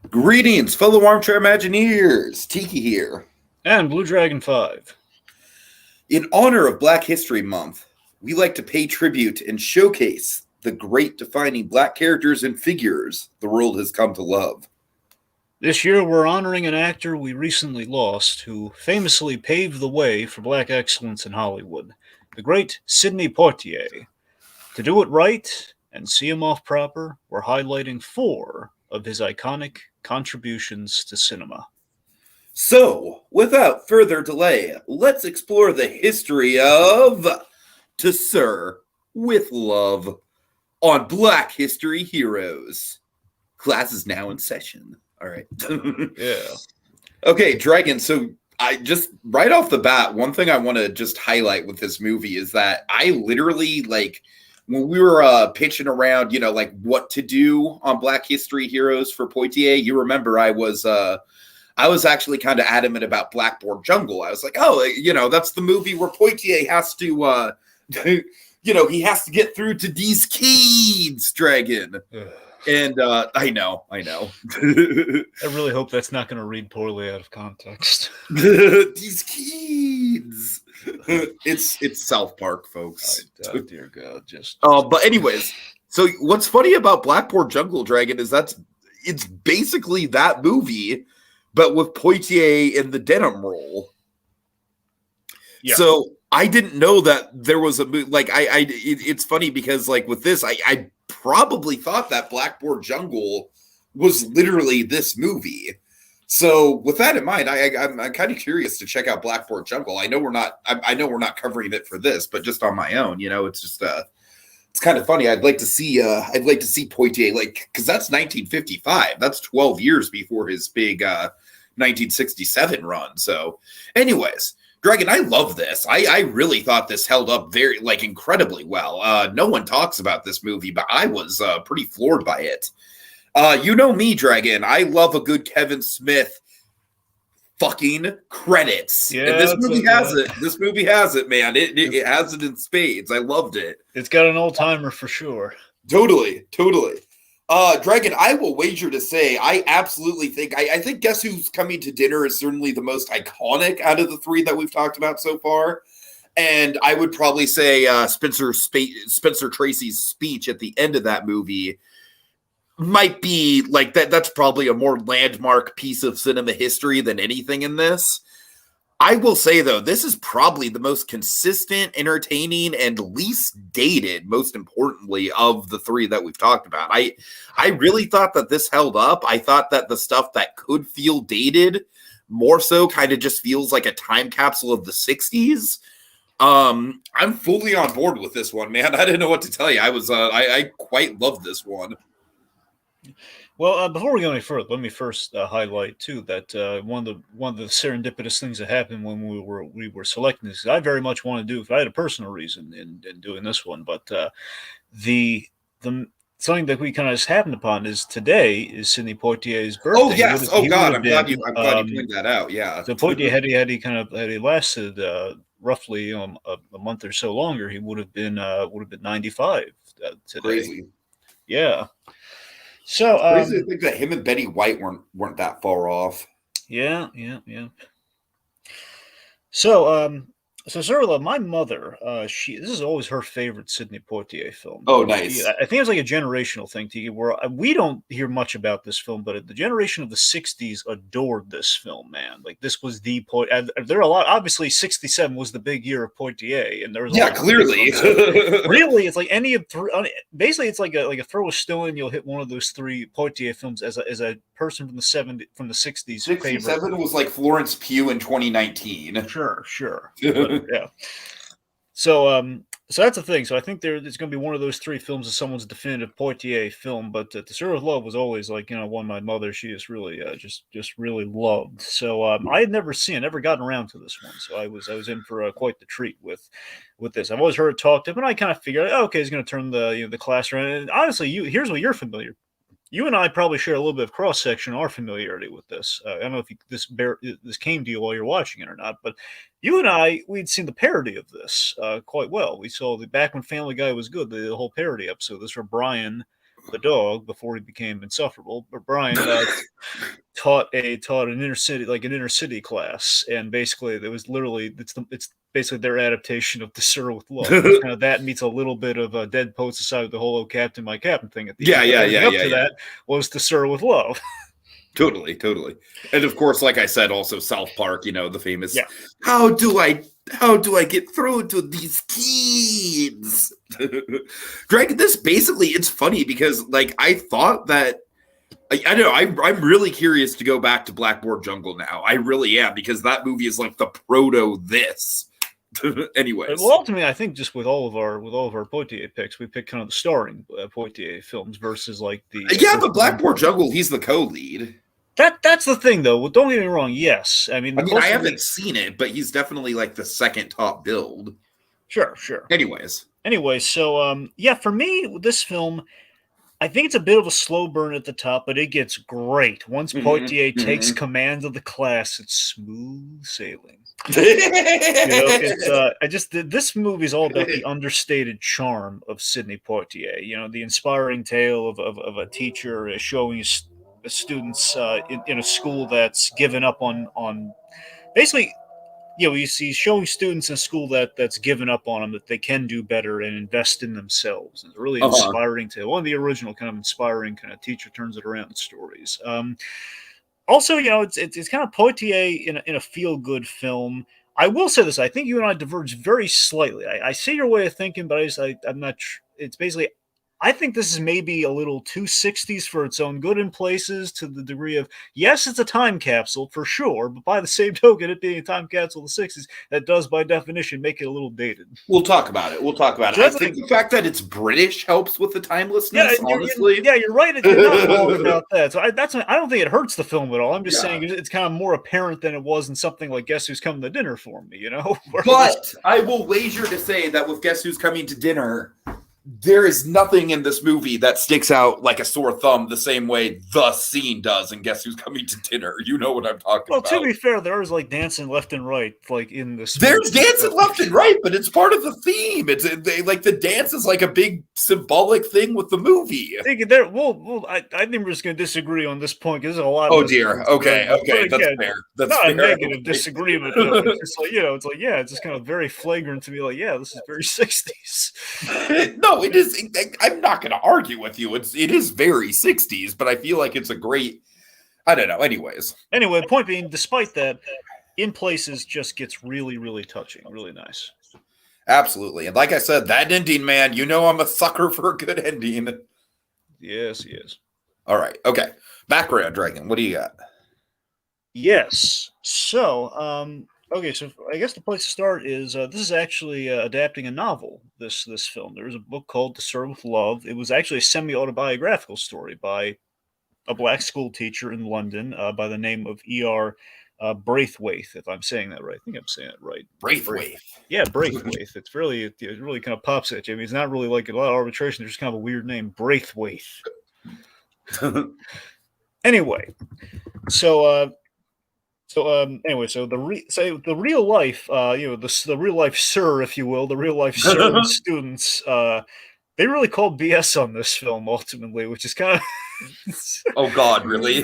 Greetings, fellow armchair Imagineers. Tiki here. And Blue Dragon 5. In honor of Black History Month, we like to pay tribute and showcase the great defining Black characters and figures the world has come to love. This year we're honoring an actor we recently lost who famously paved the way for Black excellence in Hollywood, the great Sidney Poitier. To do it right and see him off proper, we're highlighting 4 of his iconic contributions to cinema. So, without further delay, let's explore the history of To Sir with Love on Black History Heroes. Class is now in session. All right. Yeah. Okay, Dragon. So I just right off the bat, one thing I want to just highlight with this movie is that I literally when we were pitching around, what to do on Black History Heroes for Poitier. You remember I was actually kind of adamant about Blackboard Jungle. I was like, that's the movie where Poitier has to, he has to get through to these keedz, Dragon. And I know. I really hope that's not going to read poorly out of context. These keedz. It's South Park, folks. Dear God, just. But anyways, so what's funny about Blackboard Jungle, Dragon, is it's basically that movie, but with Poitier in the denim role. Yeah. So I didn't know that there was a movie. It's funny because with this, I probably thought that Blackboard Jungle was literally this movie. So with that in mind, I'm kind of curious to check out Blackboard Jungle. I know we're not covering it for this, but just on my own, it's just it's kind of funny. I'd like to see Poitier, because that's 1955. That's 12 years before his big 1967 run. So, anyways, Dragon, I love this. I really thought this held up very incredibly well. No one talks about this movie, but I was pretty floored by it. You know me, Dragon. I love a good Kevin Smith fucking credits. Yeah, and this movie has it. This movie has it, man. It has it in spades. I loved it. It's got an old-timer for sure. Totally. Dragon, I will wager to say I absolutely think I think Guess Who's Coming to Dinner is certainly the most iconic out of the 3 that we've talked about so far. And I would probably say Spencer Tracy's speech at the end of that movie might be that. That's probably a more landmark piece of cinema history than anything in this. I will say, though, this is probably the most consistent, entertaining, and least dated, most importantly, of the 3 that we've talked about. I really thought that this held up. I thought that the stuff that could feel dated more so kind of just feels like a time capsule of the 60s. I'm fully on board with this one, man. I didn't know what to tell you. I quite love this one. Well, before we go any further, let me first highlight too that one of the serendipitous things that happened when we were selecting this. I very much want to do, if I had a personal reason in doing this one, but the something that we kind of just happened upon is today is Sidney Poitier's birthday. Oh yes! I'm glad you pointed that out. Yeah. So Poitier had he lasted roughly a month or so longer, he would have been 95 today. Crazy. Yeah. So crazy to think that him and Betty White weren't that far off. Yeah. So Zerla, my mother, this is always her favorite Sidney Poitier film. Oh, nice. I think it's like a generational thing, Tiki, where we don't hear much about this film, but the generation of the 60s adored this film, man. This was the there are a lot. Obviously, 67 was the big year of Poitier, and there was clearly. Really, it's like any of basically it's like a throw a stone, you'll hit one of those 3 Poitier films as a person from the 60s. 67 favorite. Was like Florence Pugh in 2019. Sure. Yeah. So that's the thing. So I think it's going to be one of those 3 films of someone's definitive Poitier film. But To Sir with Love was always one my mother, she is really just really loved. So I had never gotten around to this one. So I was in for quite the treat with this. I've always heard it talked up, and I kind of figured, okay, he's going to turn the class around. And honestly, here's what you're familiar. You and I probably share a little bit of cross-section, our familiarity with this. I don't know if this came to you while you're watching it or not, but you and we'd seen the parody of this quite well. We saw back when Family Guy was good, the whole parody episode. This for Brian the dog, before he became insufferable. But Brian taught an inner city class, and basically it was literally it's basically their adaptation of The Sir with Love. Kind of that meets a little bit of Dead Poet Society with the whole "Oh Captain, My Captain" thing at the end. Up to that was The Sir with Love. Totally. And of course, like I said, also South Park, the famous how do I get through to these kids? Greg, this basically, it's funny because like I thought that I don't know, I'm really curious to go back to Blackboard Jungle now. I really am, because that movie is like the proto this. Anyways. Well, ultimately, I think just with all of our Poitier picks, we picked kind of the starring Poitier films versus like the but Blackboard Jungle, he's the co-lead. That's the thing, though. Well, don't get me wrong. Yes, I I haven't seen it, but he's definitely like the second top build. Sure. Anyway, so for me, this film, I think it's a bit of a slow burn at the top, but it gets great once Poitier takes command of the class. It's smooth sailing. This movie is all about the understated charm of Sidney Poitier. The inspiring tale of a teacher showing his students in a school that's given up on basically, he's showing students in a school that's given up on them, that they can do better and invest in themselves. It's a really inspiring tale. One of the original kind of inspiring kind of teacher turns it around stories. Also, it's kind of Poitier in a feel-good film. I will say this: I think you and I diverge very slightly. I see your way of thinking, but I'm not. It's basically, I think this is maybe a little too 60s for its own good in places, to the degree of, yes, it's a time capsule for sure, but by the same token, it being a time capsule of the 60s, that does by definition make it a little dated. We'll talk about it. I think the fact that it's British helps with the timelessness, honestly. You're right. You're not wrong about that. So I don't think it hurts the film at all. I'm just saying it's kind of more apparent than it was in something like Guess Who's Coming to Dinner for me, But I will wager to say that with Guess Who's Coming to Dinner, there is nothing in this movie that sticks out like a sore thumb the same way the scene does in Guess Who's Coming to Dinner. You know what I'm talking about. Well, to be fair, there is like dancing left and right, like in this. There's dancing left and right, but it's part of the theme. Like the dance is like a big symbolic thing with the movie. I think I think we're just going to disagree on this point because there's a lot. Oh dear. Okay. That's fair. That's not fair. A negative disagreement. It's like it's just kind of very flagrant to be like, this is very 60s. No, it is. I'm not going to argue with you. It is very 60s, but I feel like it's a great. I don't know. Anyway, the point being, despite that, in places just gets really, really touching, really nice. Absolutely, and like I said, that ending, man. I'm a sucker for a good ending. Yes, he is. All right. Okay. Background, Dragon. What do you got? Yes. So, okay, so I guess the place to start is this is actually adapting a novel, this film. There was a book called The Sir with Love. It was actually a semi-autobiographical story by a black school teacher in London by the name of E.R. Braithwaite, if I'm saying that right. I think I'm saying it right. Braithwaite. Yeah, Braithwaite. It really kind of pops at you. I mean, it's not really like a lot of arbitration. There's just kind of a weird name, Braithwaite. Anyway, so the real life, the real life Sir, if you will, the real life Sir and students, they really called BS on this film ultimately, which is kind of. Oh God, really?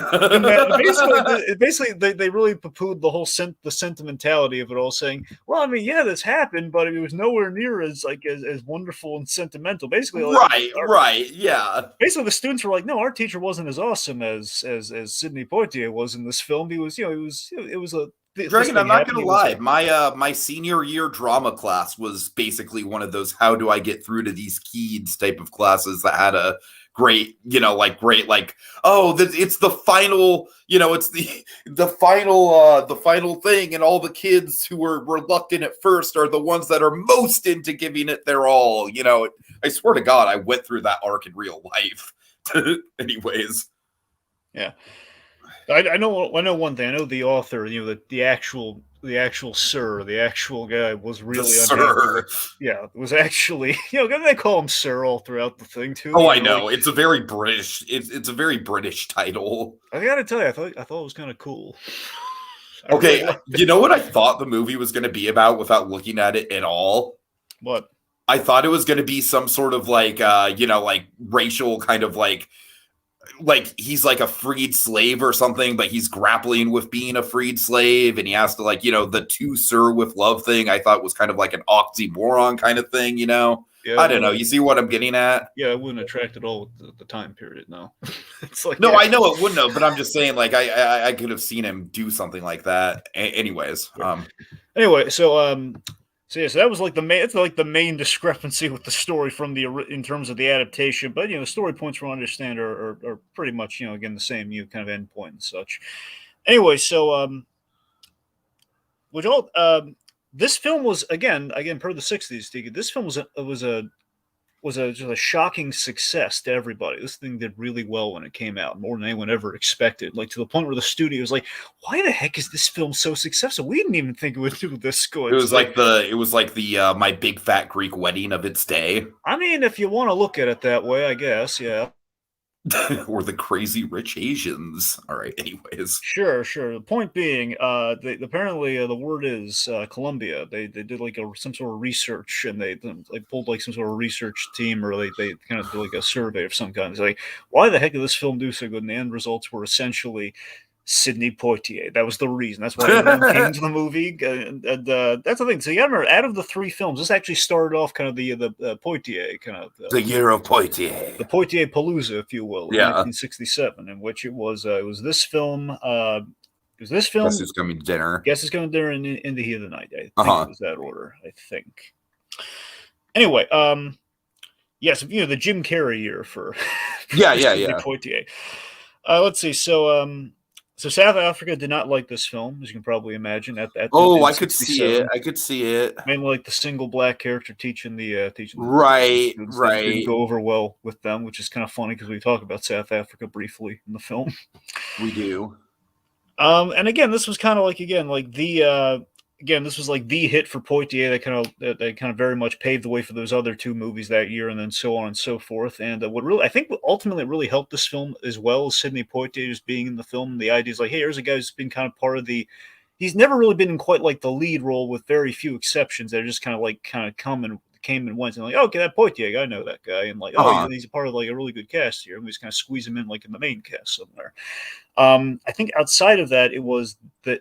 basically, they really poo-pooed the whole the sentimentality of it all, saying, "Well, I mean, yeah, this happened, but it was nowhere near as wonderful and sentimental." Basically, right, yeah. Basically, the students were like, "No, our teacher wasn't as awesome as Sidney Poitier was in this film. He was, it was a." Dragon, I'm not going to lie. My senior year drama class was basically one of those "how do I get through to these keedz" type of classes that had a great, it's the final, it's the final thing, and all the kids who were reluctant at first are the ones that are most into giving it their all. I swear to God, I went through that arc in real life. Anyways, yeah. I know one thing. I know the author, the actual Sir, the actual guy was really Sir. Yeah, it was actually, they call him Sir all throughout the thing too. Oh, I know. It's a very British. It's a very British title. I gotta tell you, I thought it was kind of cool. Okay, you know what I thought the movie was going to be about without looking at it at all? What? I thought it was going to be some sort of like, like racial kind of like he's like a freed slave or something, but he's grappling with being a freed slave, and he has to like, the to sir with love thing. I thought was kind of like an oxymoron kind of thing, Yeah, I don't know. You see what I'm getting at? Yeah, it wouldn't attract at all with the time period. No, it's like no, I know it wouldn't have, but I'm just saying, like I could have seen him do something like that. Anyways, anyway, so so that was like it's like the main discrepancy with the story from in terms of the adaptation. But the story points from understand are pretty much again the same kind of end point and such. Anyway, so which all this film was again per the '60s. This film was just a shocking success to everybody. This thing did really well when it came out, more than anyone ever expected. Like to the point where the studio was like, "Why the heck is this film so successful? We didn't even think it would do this good." It was like the My Big Fat Greek Wedding of its day. I mean, if you want to look at it that way, I guess, yeah. Or the Crazy Rich Asians. All right. Anyways, sure. The point being, apparently the word is Columbia. They did like some sort of research, and they pulled like some sort of research team, or they kind of did like a survey of some kind. It's like, why the heck did this film do so good? And the end results were essentially Sidney Poitier. That was the reason. That's why everyone came to the movie. And that's the thing. So you remember, out of the three films, this actually started off kind of the Poitier kind of the year of Poitier, the Poitier Palooza, if you will, yeah, 1967, in which it was this film. Guess Who's Coming to Dinner. Guess Who's Coming to Dinner in the Heat of the Night. I think it was that order. I think. Anyway, yes, the Jim Carrey year for Sidney Poitier. Let's see. So South Africa did not like this film, as you can probably imagine. I could see it. I could see it. Mainly like the single black character teaching the right. Didn't go over well with them, which is kind of funny because we talk about South Africa briefly in the film. We do. And again, this was kind of like this was like the hit for Poitier that kind of very much paved the way for those other two movies that year, and then so on and so forth. And I think ultimately really helped this film as well as Sidney Poitier just being in the film. The idea is like, hey, here's a guy who's been kind of part of he's never really been in quite like the lead role, with very few exceptions. They're just came and went, and like, okay, that Poitier guy, I know that guy, and like, he's a part of like a really good cast here, and we just kind of squeeze him in like in the main cast somewhere. I think outside of that, it was the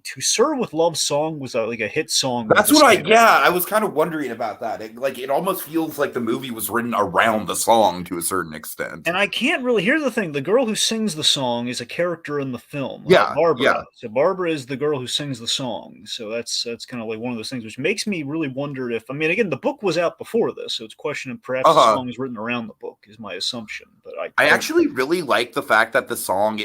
"To Serve with Love" song was like a hit song. That's what I was kind of wondering about that. It almost feels like the movie was written around the song to a certain extent. And I can't really. Here's the thing: the girl who sings the song is a character in the film. Barbara. Yeah. So Barbara is the girl who sings the song. So that's kind of like one of those things, which makes me really wonder if. I mean, again, the book was out before this, so it's questioning perhaps the song is written around the book. Is my assumption, but I actually really like the fact that the song,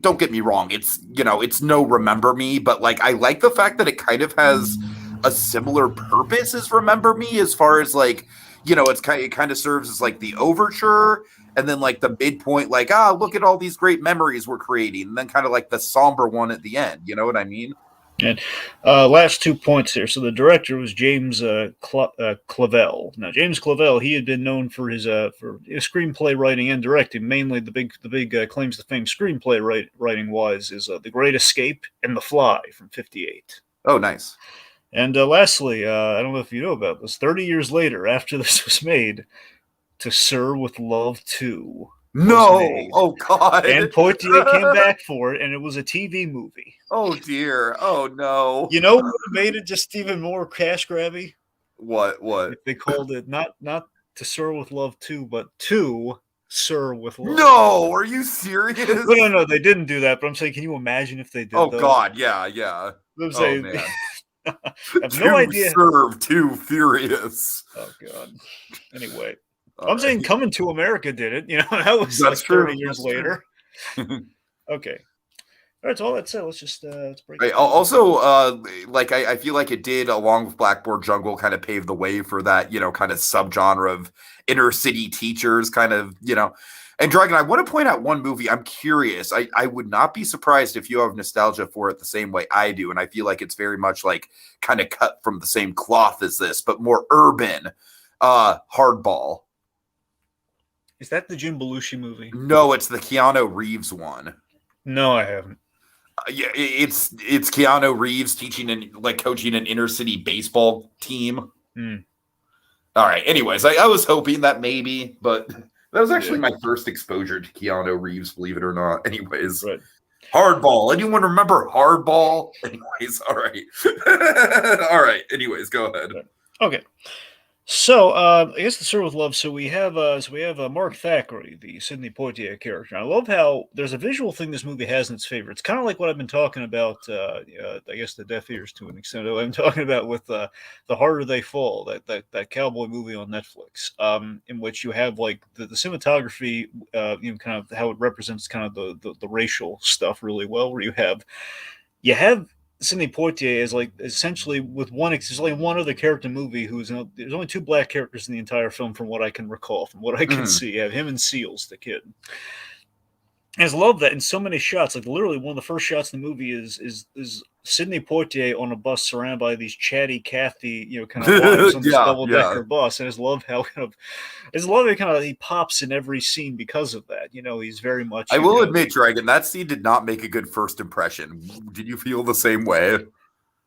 don't get me wrong, it's it's no Remember Me, but like I like the fact that it kind of has a similar purpose as Remember Me, as far as like it kind of serves as like the overture, and then like the midpoint, like look at all these great memories we're creating, and then kind of like the somber one at the end. You know what I mean? And last 2 points here. So the director was James Clavell. Now, James Clavell, he had been known for his screenplay writing and directing. Mainly, the big claims to fame screenplay writing wise is The Great Escape and The Fly from '58. Oh, nice. And lastly, I don't know if you know about this. 30 years later, after this was made, To Sir with Love 2. No! Oh, God. And Poitier came back for it, and it was a TV movie. Oh, dear. Oh, no. You know what made it just even more cash grabby? What? They called it not To Sir with Love 2, but To Sir with Love. No! Are you serious? No, they didn't do that, but I'm saying, can you imagine if they did? Oh, God, yeah. I'm saying, man. I have no idea. Serve Too Furious. Oh, God. Anyway. I'm saying Coming to America did it. That was like 30 years later. Okay. All right, so all that said, let's break it. Also, I feel like it did, along with Blackboard Jungle, kind of pave the way for that, kind of subgenre of inner city teachers, kind of, And Dragon, I want to point out one movie. I'm curious. I would not be surprised if you have nostalgia for it the same way I do, and I feel like it's very much like kind of cut from the same cloth as this, but more urban. Hardball. Is that the Jim Belushi movie? No, it's the Keanu Reeves one. No, I haven't. Yeah, it's Keanu Reeves coaching an inner city baseball team. All right. Anyways, I was hoping that maybe, but that was actually my first exposure to Keanu Reeves, believe it or not. Anyways, Right. Hardball. Anyone remember Hardball? Anyways, all right. All right. Anyways, go ahead. Okay. So, I guess to start with love. So we have Mark Thackeray, the Sidney Poitier character. I love how there's a visual thing this movie has in its favor. It's kind of like what I've been talking about. I guess the Deaf Ears to an extent. I'm talking about with The Harder They Fall, that cowboy movie on Netflix, in which you have like the cinematography, kind of how it represents kind of the racial stuff really well. Where you have Sidney Poitier is like essentially with there's only one other character in the movie there's only two black characters in the entire film from what I can recall, from what I can see. You have him and Seals, the kid. And I just love that in so many shots. Like literally one of the first shots in the movie is Sidney Poitier on a bus surrounded by these chatty Cathy, kind of wives on this double-decker bus. And I just love how he pops in every scene because of that. He's very much. I will admit, Dragon, that scene did not make a good first impression. Did you feel the same way?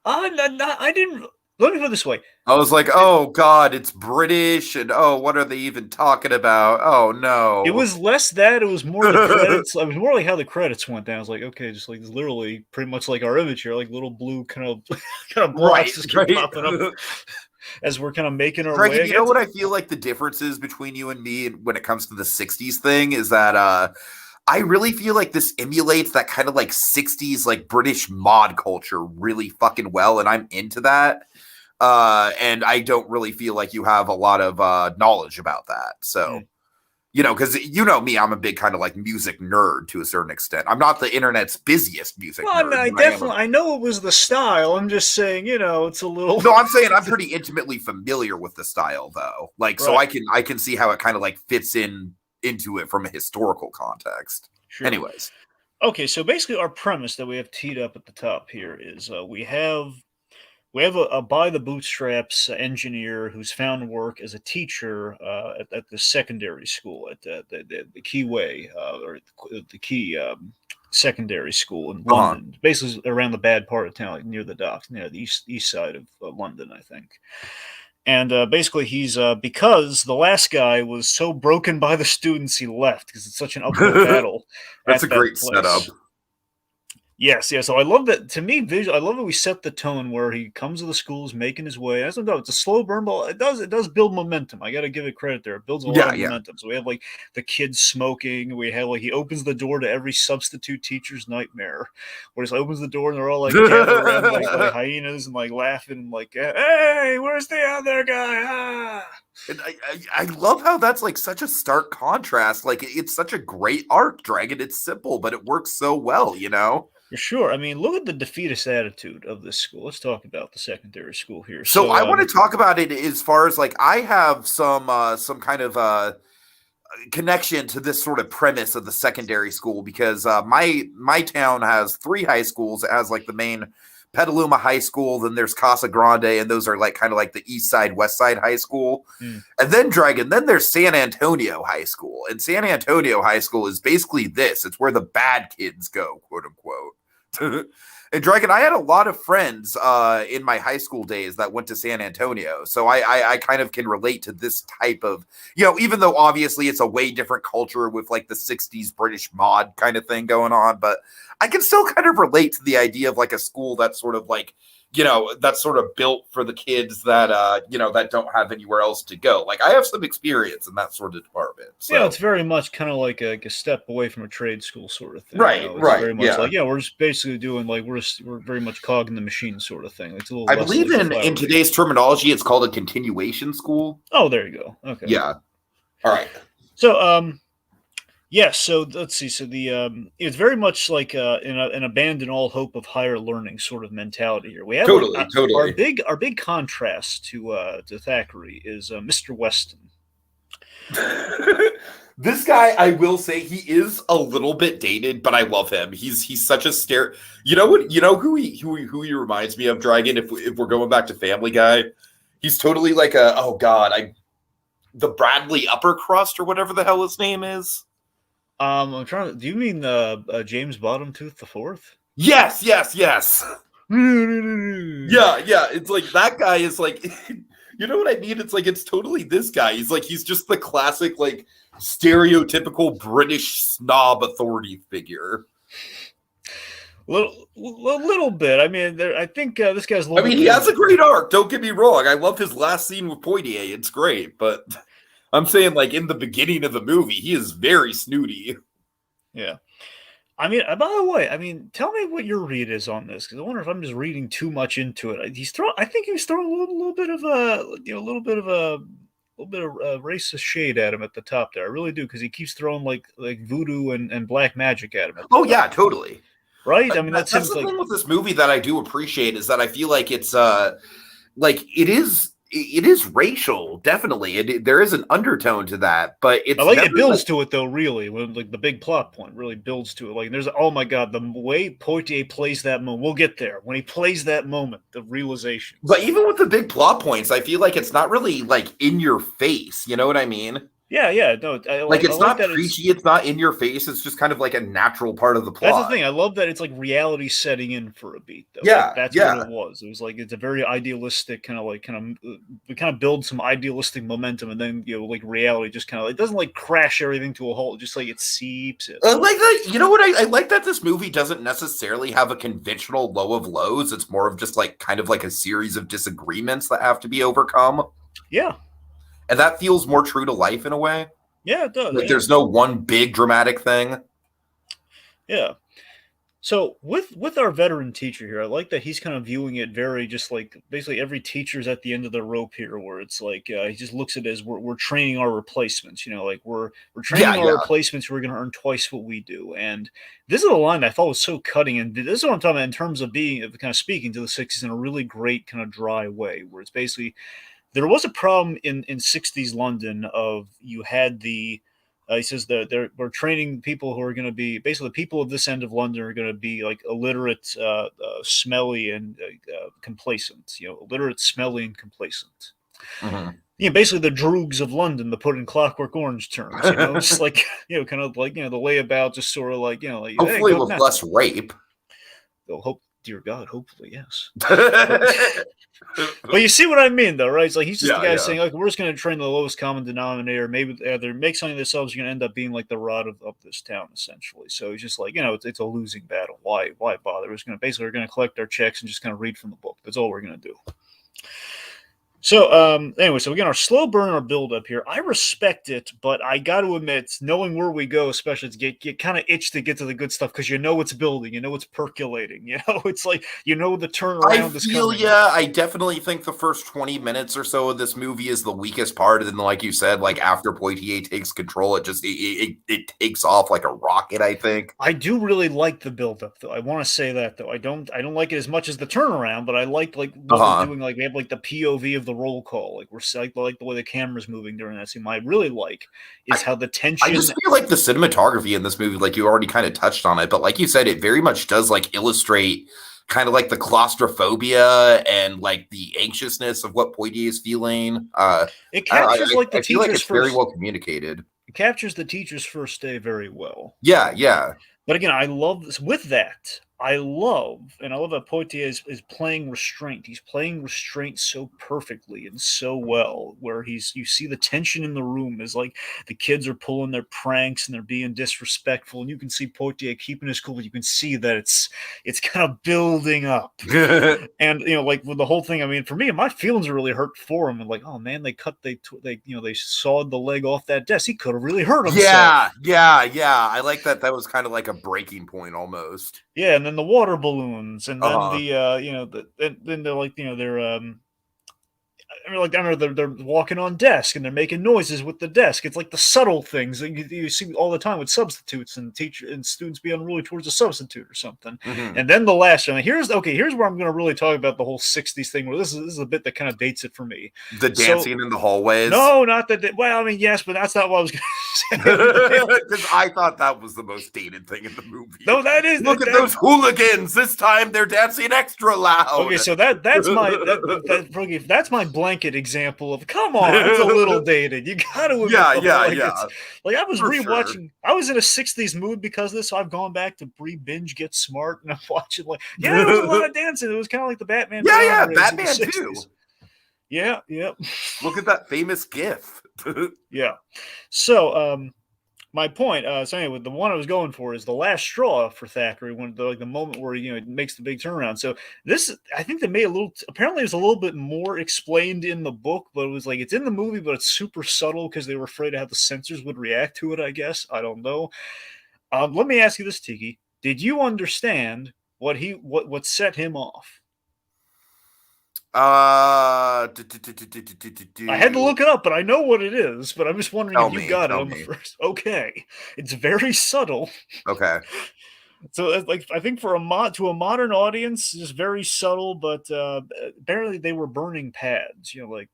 I didn't. Let me put it this way. I was like, oh, God, it's British, and oh, what are they even talking about? Oh, no. It was less that. It was more the credits. It was more like how the credits went down. I was like, okay, just like literally pretty much like our image here, like little blue kind of blocks just keep popping up as we're kind of making our way. You know what I feel like the difference is between you and me when it comes to the 60s thing is that I really feel like this emulates that kind of like 60s like British mod culture really fucking well, and I'm into that. And I don't really feel like you have a lot of knowledge about that. So, because me, I'm a big kind of like music nerd to a certain extent. I'm not the internet's busiest music nerd. I know it was the style. I'm just saying, it's a little. No, I'm saying I'm pretty intimately familiar with the style, though. Like, so I can see how it kind of like fits into it from a historical context. Sure. Anyways. Okay, so basically our premise that we have teed up at the top here is we have a by the bootstraps engineer who's found work as a teacher at the secondary school at the Keyway or the Key secondary school in London, basically around the bad part of town, like near the docks, near the east side of London, I think. And basically, he's because the last guy was so broken by the students, he left because it's such an uphill battle. That's a great setup. Yes. So I love that. To me, I love that we set the tone where he comes to the schools, making his way. It's a slow burn, but it does build momentum. I got to give it credit there. It builds a lot of momentum. So we have like the kids smoking. We have like he opens the door to every substitute teacher's nightmare, where he opens the door and they're all like gathered around like hyenas and like laughing and like, hey, where's the other guy? Ah. And I love how that's like such a stark contrast. Like it's such a great arc, Dragon. It's simple, but it works so well, For sure. I mean, look at the defeatist attitude of this school. Let's talk about the secondary school here. So I want to talk about it as far as like I have some kind of connection to this sort of premise of the secondary school because my town has 3 high schools. It has like the main Petaluma High School, then there's Casa Grande, and those are like kind of like the East Side, West Side High School. And then then there's San Antonio High School. And San Antonio High School is basically this. It's where the bad kids go, quote unquote. And Dragon, I had a lot of friends in my high school days that went to San Antonio. So I kind of can relate to this type of, even though obviously it's a way different culture with like the 60s British mod kind of thing going on, but I can still kind of relate to the idea of like a school that's sort of like, that's sort of built for the kids that, that don't have anywhere else to go. Like I have some experience in that sort of department. So. Yeah, it's very much kind of like a step away from a trade school sort of thing. Right, right. Very much like, we're just basically doing like, we're very much cogging the machine sort of thing. It's a little I believe in today's terminology, it's called a continuation school. Oh, there you go. Okay. Yeah. All right. So, so let's see. So it's very much like an abandon all hope of higher learning sort of mentality here. We have totally. Our big contrast to Thackeray is Mr. Weston. This guy, I will say, he is a little bit dated, but I love him. He's such a stare. You know what? You know who he reminds me of, Dragon. If we're going back to Family Guy, he's totally like the Bradley Upper Crust or whatever the hell his name is. I'm trying to. Do you mean James Bottomtooth the Fourth? Yes. Yeah. It's like that guy is like, You know what I mean? It's like it's totally this guy. He's just the classic, like, stereotypical British snob authority figure. Little bit. I mean, I think this guy's a little bit. He has a great arc. Don't get me wrong. I love his last scene with Poitier. It's great, but I'm saying, like, in the beginning of the movie, he is very snooty. Yeah. I mean, by the way, tell me what your read is on this, because I wonder if I'm just reading too much into it. I think he's throwing a little bit of racist shade at him at the top there. I really do, because he keeps throwing like voodoo and black magic at him. Oh yeah, totally. Right? I mean, that's the thing with this movie that I do appreciate is that I feel like it's like it is racial, definitely. There is an undertone to that, but it's it builds to it though. Really, when like the big plot point really builds to it. Like there's oh my god, the way Poitier plays that moment. We'll get there when he plays that moment, the realization. But even with the big plot points, I feel like it's not really like in your face. You know what I mean? Yeah, no. It's not preachy. It's not in your face. It's just kind of like a natural part of the plot. That's the thing. I love that it's like reality setting in for a beat, though. Yeah, like, that's what it was. It was like it's a very idealistic kind of build some idealistic momentum, and then like reality just kind of it doesn't like crash everything to a halt. Just like it seeps in. Like that. You know what? I like that this movie doesn't necessarily have a conventional low of lows. It's more of just like kind of like a series of disagreements that have to be overcome. Yeah. And that feels more true to life in a way. Yeah, it does. Like there's no one big dramatic thing. Yeah. So with our veteran teacher here, I like that he's kind of viewing it very just like basically every teacher's at the end of the rope here, where it's like he just looks at it as we're training our replacements. Like we're training our replacements who are going to earn twice what we do. And this is a line that I thought was so cutting. And this is what I'm talking about in terms of being kind of speaking to the 60s in a really great kind of dry way, where it's basically. There was a problem in 60s London of you had the he says that we're training people who are going to be basically people of this end of London are going to be like illiterate, smelly, and complacent. Illiterate, smelly, and complacent. Mm-hmm. Basically the droogs of London, to put in Clockwork Orange terms. Just like kind of like the layabout, just sort of like like hopefully with less rape. Hope. Dear God, hopefully, yes. But you see what I mean, though, right? It's like he's just the guy saying, like, we're just going to train the lowest common denominator. Maybe either make something of themselves, you're going to end up being like the rod of this town, essentially. So he's just like, it's a losing battle. Why bother? We're going to collect our checks and just kind of read from the book. That's all we're going to do. So, anyway, so we got our slow burn, our build up here. I respect it, but I got to admit, knowing where we go, especially, get kind of itch to get to the good stuff because it's building, it's percolating, it's like the turnaround is coming. I definitely think the first 20 minutes or so of this movie is the weakest part, and then, like you said, like after Poitier takes control, it takes off like a rocket. I think I do really like the build up, though. I want to say that, though. I don't like it as much as the turnaround, but I like what we're doing. Like we have like the POV of the roll call, like I like the way the camera's moving during that scene. What I really like is how the tension. I just feel like the cinematography in this movie, like you already kind of touched on it, but like you said, it very much does like illustrate kind of like the claustrophobia and like the anxiousness of what Poitier is feeling. It captures like the teacher's it's very well communicated. It captures the teacher's first day very well. Yeah. But again, I love this. With that, I love that Poitier is playing restraint. He's playing restraint so perfectly and so well, where you see the tension in the room is like the kids are pulling their pranks and they're being disrespectful, and you can see Poitier keeping his cool, but you can see that it's kind of building up. And like with the whole thing, for me, my feelings are really hurt for him, and like, oh man, they sawed the leg off that desk. He could have really hurt himself. Yeah. I like that. That was kind of like a breaking point almost. Yeah, and then the water balloons, and then then they're like, they're I remember they're walking on desk and they're making noises with the desk. It's like the subtle things that you see all the time with substitutes and students being unruly towards a substitute or something. Mm-hmm. And then the last one. Here's where I'm going to really talk about the whole 60s thing. Where this is a bit that kind of dates it for me. The dancing in the hallways. No, not that. Well, yes, but that's not what I was going to say. Because I thought that was the most dated thing in the movie. No, that is. Look at those hooligans. This time they're dancing extra loud. Okay, so that's my blanket example of come on, it's a little dated. You gotta admit, like I was rewatching. Sure. I was in a 60s mood because of this, so I've gone back to binge Get Smart, and I'm watching there was a lot of dancing. It was kind of like the Batman. Yeah, Batman too. Yeah, yeah. Look at that famous GIF. Yeah. So, my point, so anyway, the one I was going for is the last straw for Thackeray when the moment where it makes the big turnaround. So this, I think they made a little. Apparently, it's a little bit more explained in the book, but it was like it's in the movie, but it's super subtle because they were afraid of how the censors would react to it. I guess I don't know. Let me ask you this, Tiki: did you understand what set him off? I had to look it up, but I know what it is. But I'm just wondering if you got it Tell on the me. first. Okay, it's very subtle. Okay. So, like, I think for a modern audience, it's very subtle. But apparently, they were burning pads. The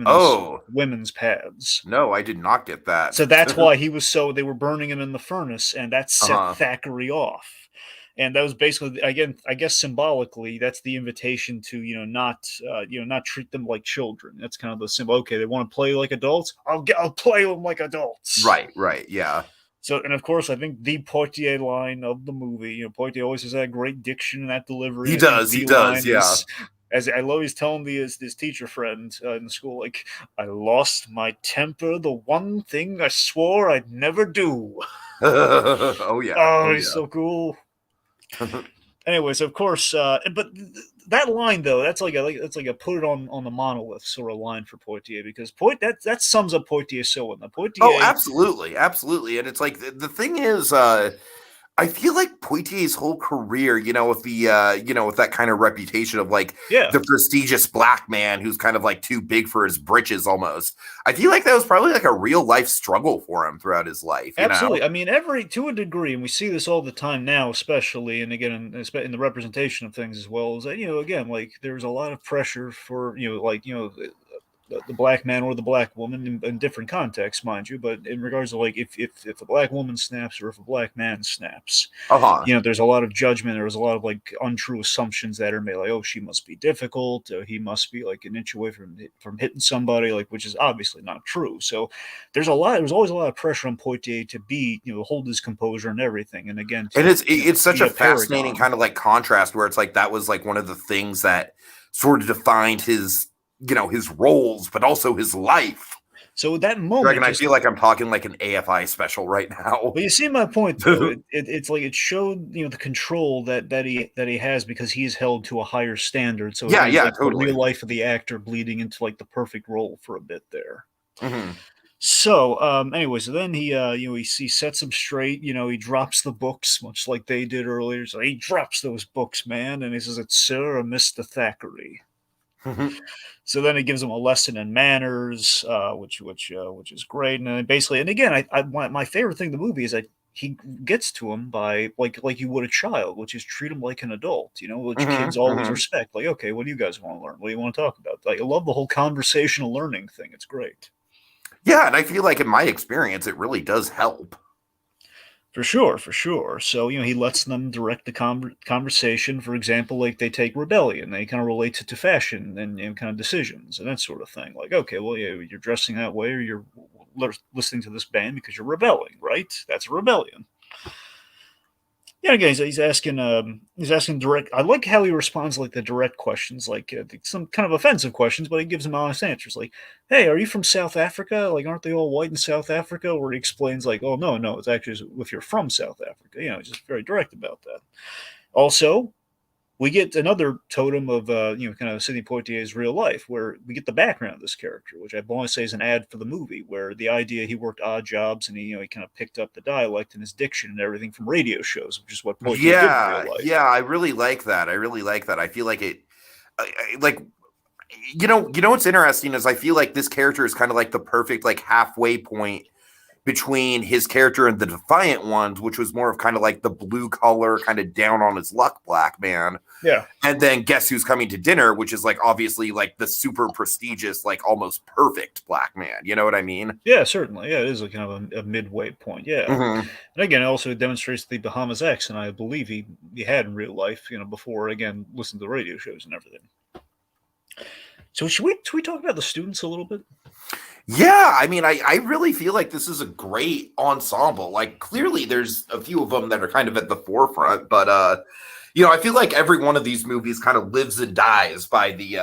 Oh, women's pads. no, I did not get that. So that's why he was so. They were burning him in the furnace, and that set Uh-huh. Thackeray off. And that was basically, again, I guess symbolically, that's the invitation to not treat them like children. That's kind of the symbol. Okay, they want to play like adults. I'll play them like adults. Right, yeah. So, and of course, I think the Poitier line of the movie, Poitier always has that great diction and that delivery. He I think does, the yeah. line is, as I love, he's telling his teacher friend in school, like, I lost my temper, the one thing I swore I'd never do. Oh yeah. Oh, he's so cool. Anyways, of course, but that line though, that's like a put it on the monolith sort of line for Poitier because that sums up Poitier so well. Poitier. Oh, absolutely, and it's like the thing is, I feel like Poitier's whole career, with with that kind of reputation of like the prestigious black man who's kind of like too big for his britches almost. I feel like that was probably like a real life struggle for him throughout his life. Absolutely. I mean, to a degree, and we see this all the time now, especially, and again, in the representation of things as well, is that, again, like there's a lot of pressure for, the black man or the black woman in different contexts, mind you, but in regards to like if a black woman snaps or if a black man snaps, there's a lot of judgment. There's a lot of like untrue assumptions that are made, like, oh, she must be difficult, he must be like an inch away from hitting somebody, like, which is obviously not true. So there's always a lot of pressure on Poitier to be, hold his composure and everything. And again, and it's such a fascinating kind of like contrast where it's like that was like one of the things that sort of defined his roles, but also his life. So that moment, Dragon, I feel like I'm talking like an AFI special right now. But you see my point, though. It's like it showed, the control that he has because he's held to a higher standard. So yeah, like totally. The real life of the actor bleeding into like the perfect role for a bit there. Mm-hmm. So, anyway, so then he sets him straight. He drops the books, much like they did earlier. So he drops those books, man, and he says, "It's Sir or Mr. Thackeray." So then he gives him a lesson in manners, which is great. And basically, and again, my favorite thing in the movie is that he gets to him by like you would a child, which is treat him like an adult, which kids always respect. Like, okay, what do you guys want to learn? What do you want to talk about? Like, I love the whole conversational learning thing. It's great. Yeah, and I feel like in my experience, it really does help. For sure. So, he lets them direct the conversation. For example, like they take rebellion. They kind of relate to fashion and kind of decisions and that sort of thing. Like, okay, well, yeah, you're dressing that way or you're listening to this band because you're rebelling, right? That's a rebellion. Yeah, again, he's asking direct. I like how he responds like the direct questions, like some kind of offensive questions, but he gives them honest answers. Like, "Hey, are you from South Africa? Like, aren't they all white in South Africa?" Or he explains like, "Oh, no, it's actually if you're from South Africa." He's just very direct about that. Also, we get another totem of kind of Sidney Poitier's real life, where we get the background of this character, which I want to say is an ad for the movie, where the idea he worked odd jobs and he kind of picked up the dialect and his diction and everything from radio shows, which is what Poitier did in real life. Yeah, I really like that. I feel like it, what's interesting is I feel like this character is kind of like the perfect like halfway point between his character and the Defiant Ones, which was more of kind of like the blue collar, kind of down on his luck black man. Yeah. And then Guess Who's Coming to Dinner, which is like obviously like the super prestigious, like almost perfect black man. You know what I mean? Yeah, certainly. Yeah, it is a kind of a midway point. Yeah. Mm-hmm. And again, it also demonstrates the Bahamas accent I believe he had in real life, before, again, listening to the radio shows and everything. So should we talk about the students a little bit? Yeah, I mean, I really feel like this is a great ensemble. Like, clearly there's a few of them that are kind of at the forefront, but I feel like every one of these movies kind of lives and dies by the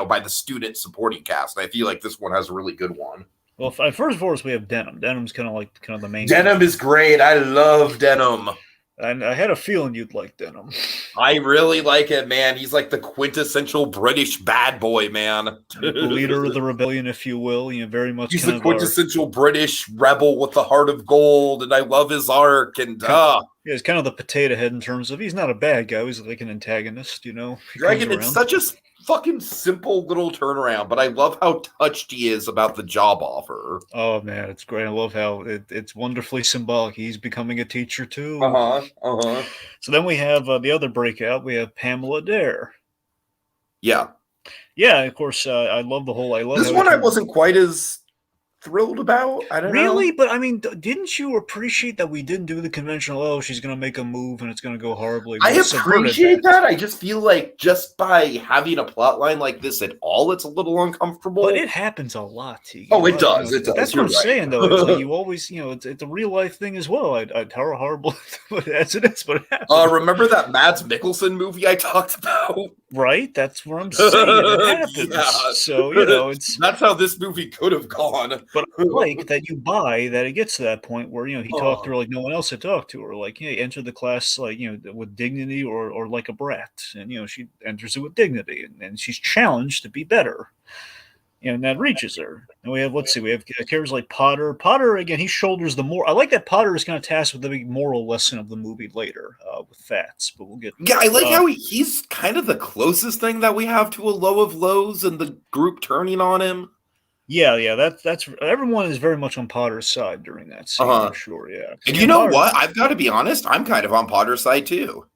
by the student supporting cast. I feel like this one has a really good one. Well, first of all, we have Denim. Denim's kind of the main. Denim is great. I love Denim. And I had a feeling you'd like Denim. I really like it, man. He's like the quintessential British bad boy, man. The leader of the rebellion, if you will. Very much. He's the quintessential British rebel with the heart of gold, and I love his arc. And yeah, he's kind of the potato head in terms of he's not a bad guy. He's like an antagonist, Dragon, it's such a fucking simple little turnaround, but I love how touched he is about the job offer. Oh man, it's great. I love how it's wonderfully symbolic. He's becoming a teacher too. So then we have the other breakout. We have Pamela Dare. Yeah, of course. I love the whole. I love this one. I wasn't quite as thrilled about. I don't know. Really? But I mean, didn't you appreciate that we didn't do the conventional, oh, she's going to make a move and it's going to go horribly? I appreciate that. I just feel like just by having a plot line like this at all, it's a little uncomfortable. But it happens a lot, Tiki. Oh, it does. It does. That's what I'm saying, though. It's like you always, it's a real life thing as well. I'd horrible as it is, but it happens. Remember that Mads Mikkelsen movie I talked about? Right? That's what I'm saying. It happens. Yeah. So, it's... That's how this movie could have gone. But I like that you buy that it gets to that point where, he talked to her like no one else had talked to her. Like, he entered the class, like, with dignity or like a brat. And, she enters it with dignity. And she's challenged to be better. And that reaches her. And we have characters like Potter. Potter, again, he shoulders the more. I like that Potter is kind of tasked with the big moral lesson of the movie later with Fats, but we'll get. Yeah, I like how he's kind of the closest thing that we have to a low of lows and the group turning on him. Yeah, that's everyone is very much on Potter's side during that scene, for sure. Yeah, and you know what? I've got to be honest. I'm kind of on Potter's side too.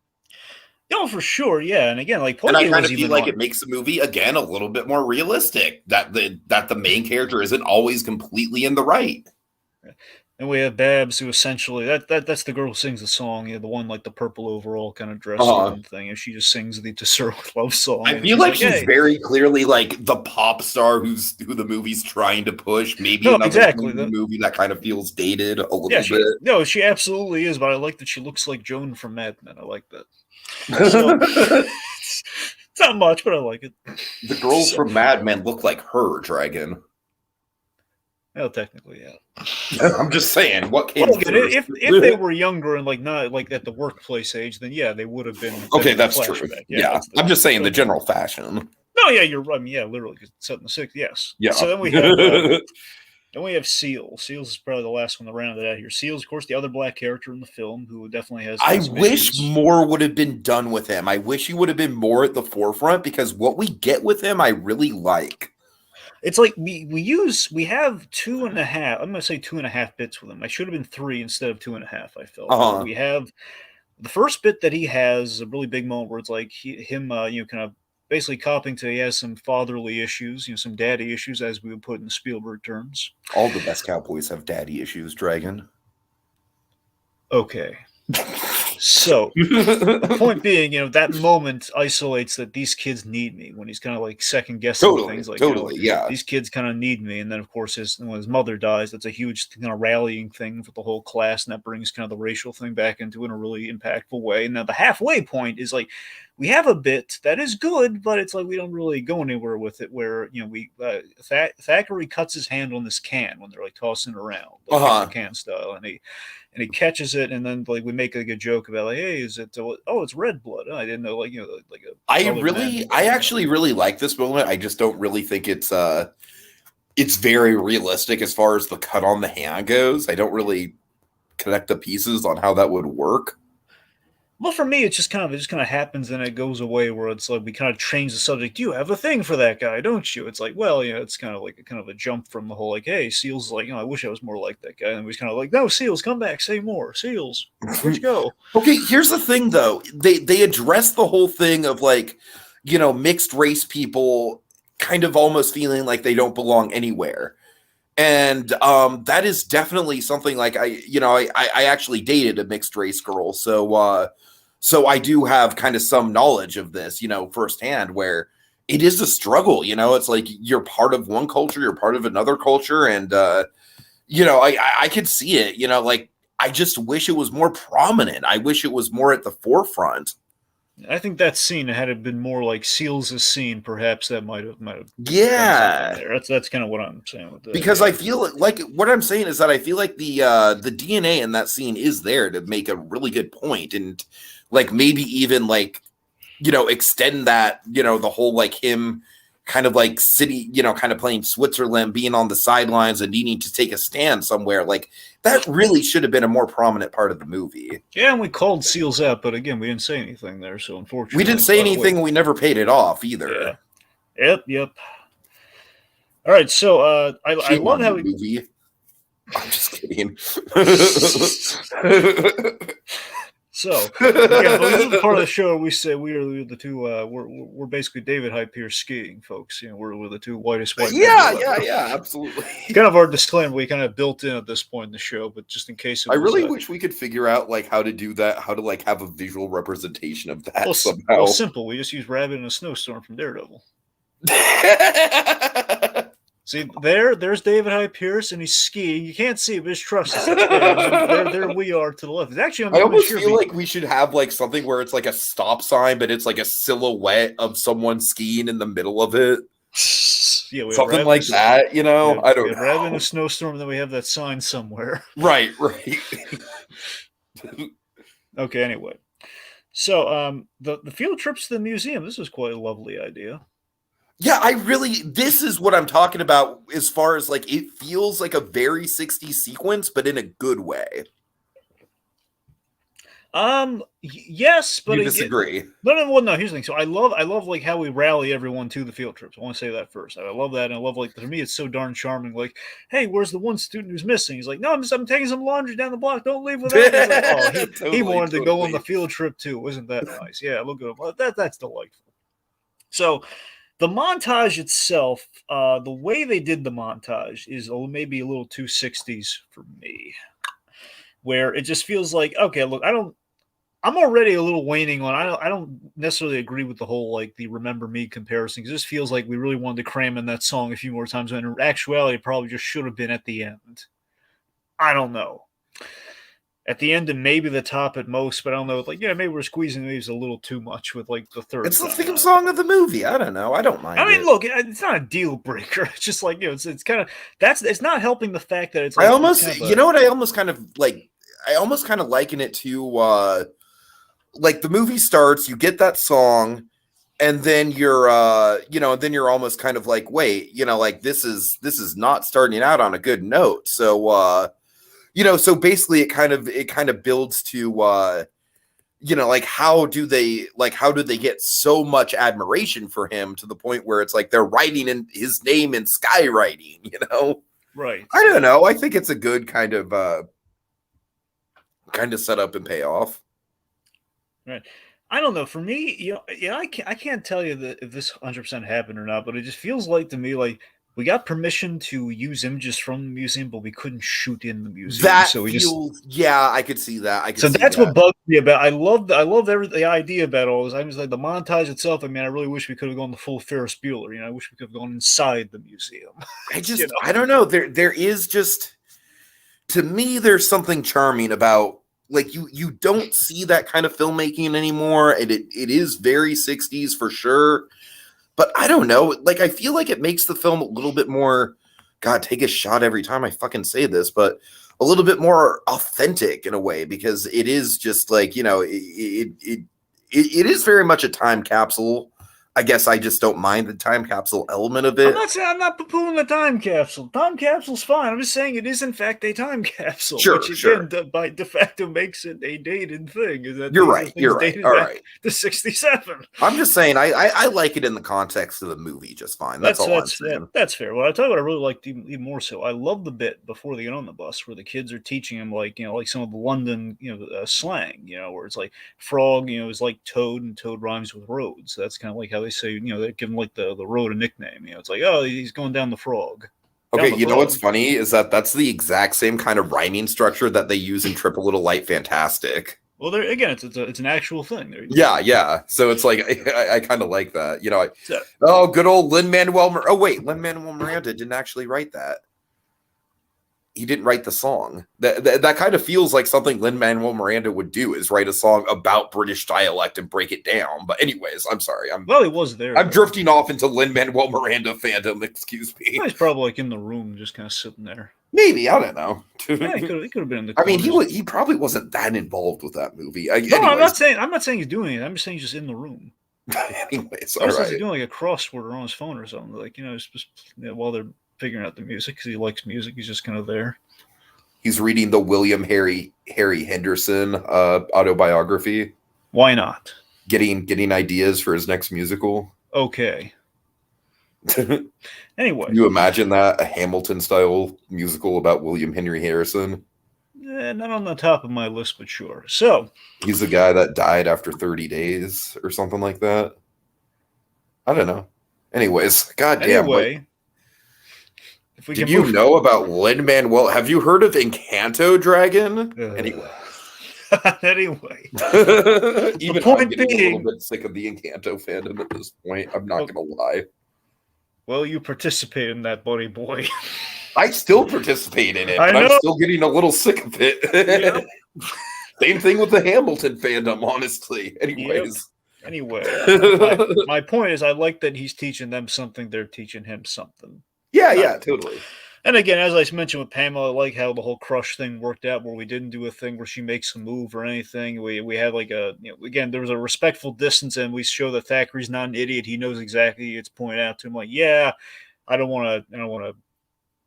No, for sure, yeah. And again, like, and I kind of feel like it makes the movie again a little bit more realistic. That the main character isn't always completely in the right. And we have Babs, who essentially that's the girl who sings the song, the one like the purple overall kind of dress thing, and she just sings the Sir love song. I feel like she's very clearly like the pop star who the movie's trying to push. Maybe another movie that kind of feels dated a little bit. No, she absolutely is, but I like that she looks like Joan from Mad Men. I like that. So, it's not much, but I like it. The girls from Mad Men look like her, Dragon. Well, technically, yeah. I'm just saying, what came first? If they were younger and like not like at the workplace age, then yeah, they would have been. Okay, that's true. Yeah, I'm just saying the general fashion. No, yeah, you're right. I mean, yeah, literally, because it's set in the 60s. Yes. Yeah. So then we have Seal. Seals is probably the last one to round it out here. Seals, of course, the other black character in the film who definitely has. I wish more would have been done with him. I wish he would have been more at the forefront because what we get with him, I really like. It's like we have 2.5. I'm going to say 2.5 bits with him. I should have been 3 instead of 2.5. I felt we have the first bit that he has a really big moment where it's like him, kind of basically copping to he has some fatherly issues, some daddy issues, as we would put in Spielberg terms. All the best cowboys have daddy issues, Dragon. Okay. So, the point being, that moment isolates that these kids need me when he's kind of like second guessing things like yeah. These kids kind of need me, and then of course when his mother dies, that's a huge kind of rallying thing for the whole class, and that brings kind of the racial thing back into it in a really impactful way. And now the halfway point is like we have a bit that is good, but it's like we don't really go anywhere with it. Where Thackeray cuts his hand on this can when they're like tossing it around, like can style, and he catches it, and then like we make like a joke about like, hey, is it? It's red blood. Oh, I didn't know, like like a. I actually really like this moment. I just don't really think it's very realistic as far as the cut on the hand goes. I don't really connect the pieces on how that would work. Well, for me, it just kind of happens and it goes away. Where it's like we kind of change the subject. You have a thing for that guy, don't you? It's like, well, it's kind of like a jump from the whole like, hey, Seals, like, I wish I was more like that guy. And we kind of like, no, Seals, come back, say more, Seals, where'd you go? Okay, here's the thing though. They address the whole thing of like, mixed race people kind of almost feeling like they don't belong anywhere. And that is definitely something like I actually dated a mixed race girl. So I do have kind of some knowledge of this, firsthand, where it is a struggle. It's like you're part of one culture, you're part of another culture. And, I could see it, like I just wish it was more prominent. I wish it was more at the forefront. I think that scene, had it been more like Seals' scene, perhaps that might have done something Yeah. there. That's kind of what I'm saying with that. Because Yeah. I feel like what I'm saying is that I feel like the DNA in that scene is there to make a really good point, and like maybe even like, you know, extend that, you know, the whole like him kind of like city, you know, kind of playing Switzerland, being on the sidelines and needing to take a stand somewhere. Like that really should have been a more prominent part of the movie. Yeah, and we called Seals out, but again, we didn't say anything there, so unfortunately. We didn't say anything, and we never paid it off either. Yeah. Yep. All right, so I love how movie. I'm just kidding. So again, this is part of the show. We say we're the two. We're basically David Hyde Pierce skiing, folks. You know, we're the two whitest white. Yeah, absolutely. Kind of our disclaimer we kind of built in at this point in the show, but just in case. I really wish we could figure out like how to do that, how to like have a visual representation of that somehow. Well, simple. We just use Rabbit in a Snowstorm from Daredevil. See, there's David Hyde Pierce, and he's skiing. You can't see, but just trust us. There we are to the left. It's actually, I almost feel like we should have like something where it's like a stop sign, but it's like a silhouette of someone skiing in the middle of it. Yeah, something like that, you know. I don't know. Rather than a snowstorm, then we have that sign somewhere. Right. Okay. Anyway, so the field trips to the museum. This was quite a lovely idea. Yeah, this is what I'm talking about as far as like it feels like a very 60s sequence, but in a good way. Yes, but you disagree. No, here's the thing. So I love like how we rally everyone to the field trips. I want to say that first. I love that, and I love like, for me it's so darn charming. Like, hey, where's the one student who's missing? He's like, no, I'm taking some laundry down the block. Don't leave without me. Like, he wanted to go on the field trip too. Isn't that nice? Yeah, look at him. That's delightful. So the montage itself, the way they did the montage is maybe a little too 60s for me, where it just feels like, okay, look, I'm already a little waning on. I don't necessarily agree with the whole like the Remember Me comparison, because this feels like we really wanted to cram in that song a few more times when in actuality it probably just should have been at the end. I don't know. At the end and maybe the top at most, but I don't know. Like, yeah, maybe we're squeezing these a little too much with like the third. It's the theme song of the movie. I don't know. I don't mind. I mean, look, it's not a deal breaker. It's just like, you know, it's kind of it's not helping the fact that it's. Like, I almost, you know what? I almost kind of liken it to like the movie starts, you get that song, and then you're almost kind of like, wait, you know, like this is not starting out on a good note. So so basically it kind of builds to like how do they get so much admiration for him to the point where it's like they're writing in his name in skywriting, you know? Right. I don't know. I think it's a good kind of set up and payoff. Right. I don't know. For me, you know, yeah, I can't tell you that if this 100% happened or not, but it just feels like to me like we got permission to use images from the museum, but we couldn't shoot in the museum. Yeah, I could see that. That's what bugged me about. I love the idea about all this. I was like the montage itself. I mean, I really wish we could have gone the full Ferris Bueller. You know, I wish we could have gone inside the museum. I don't know. There is just, to me, there's something charming about. Like you don't see that kind of filmmaking anymore, and it is very 60s for sure. But I don't know, like I feel like it makes the film a little bit more, God, take a shot every time I fucking say this, but a little bit more authentic in a way, because it is just like, you know, it is very much a time capsule. I guess I just don't mind the time capsule element of it. I'm not poo-pooing the time capsule. Time capsule's fine. I'm just saying it is in fact a time capsule. Sure, which again, by de facto makes it a dated thing. Is that you're right. All right. The 67. I'm just saying I like it in the context of the movie just fine. That's all I'm saying. That's fair. Well, I tell you what I really liked even more so. I love the bit before they get on the bus where the kids are teaching him like some of the London slang, where it's like frog, is like toad, and toad rhymes with road. So that's kind of like how they say, they give him like the road a nickname. It's like, oh, he's going down the frog. Okay, you know what's funny is that's the exact same kind of rhyming structure that they use in Triple Little Light Fantastic. Well, there again, it's an actual thing. Yeah. So it's like I kind of like that. Good old Lin-Manuel. Lin-Manuel Miranda didn't actually write that. he didn't write the song. That kind of feels like something Lin-Manuel Miranda would do, is write a song about British dialect and break it down. But anyways, I'm sorry. Well, he was there. I'm drifting off into Lin-Manuel Miranda fandom. Excuse me. Well, he's probably like in the room, just kind of sitting there. Maybe, I don't know. Yeah, he could have been in the. I mean, he probably wasn't that involved with that movie. No, anyways. I'm not saying he's doing it. I'm just saying he's just in the room. Anyways, all right. He's doing like a crossword or on his phone or something, like, you know, just while they're figuring out the music, because he likes music. He's just kind of there. He's reading the William Harry Henderson autobiography. Why not? Getting ideas for his next musical. Okay. Anyway, can you imagine that, a Hamilton-style musical about William Henry Harrison? Not on the top of my list, but sure. So he's the guy that died after 30 days or something like that. I don't know. Anyways, goddamn. Anyway, did you know about Lin-Manuel? Have you heard of Encanto Dragon? Anyway. Anyway. Even I'm getting a little bit sick of the Encanto fandom at this point. I'm not going to lie. Well, you participate in that, buddy boy. I still participate in it, but I'm still getting a little sick of it. Yep. Same thing with the Hamilton fandom, honestly. Anyways. Yep. Anyway, my point is, I like that he's teaching them something, they're teaching him something. Yeah, totally. And again, as I mentioned with Pamela, I like how the whole crush thing worked out, where we didn't do a thing where she makes a move or anything. We had like again, there was a respectful distance, and we show that Thackeray's not an idiot. He knows exactly. It's pointed out to him, like, yeah, I don't want to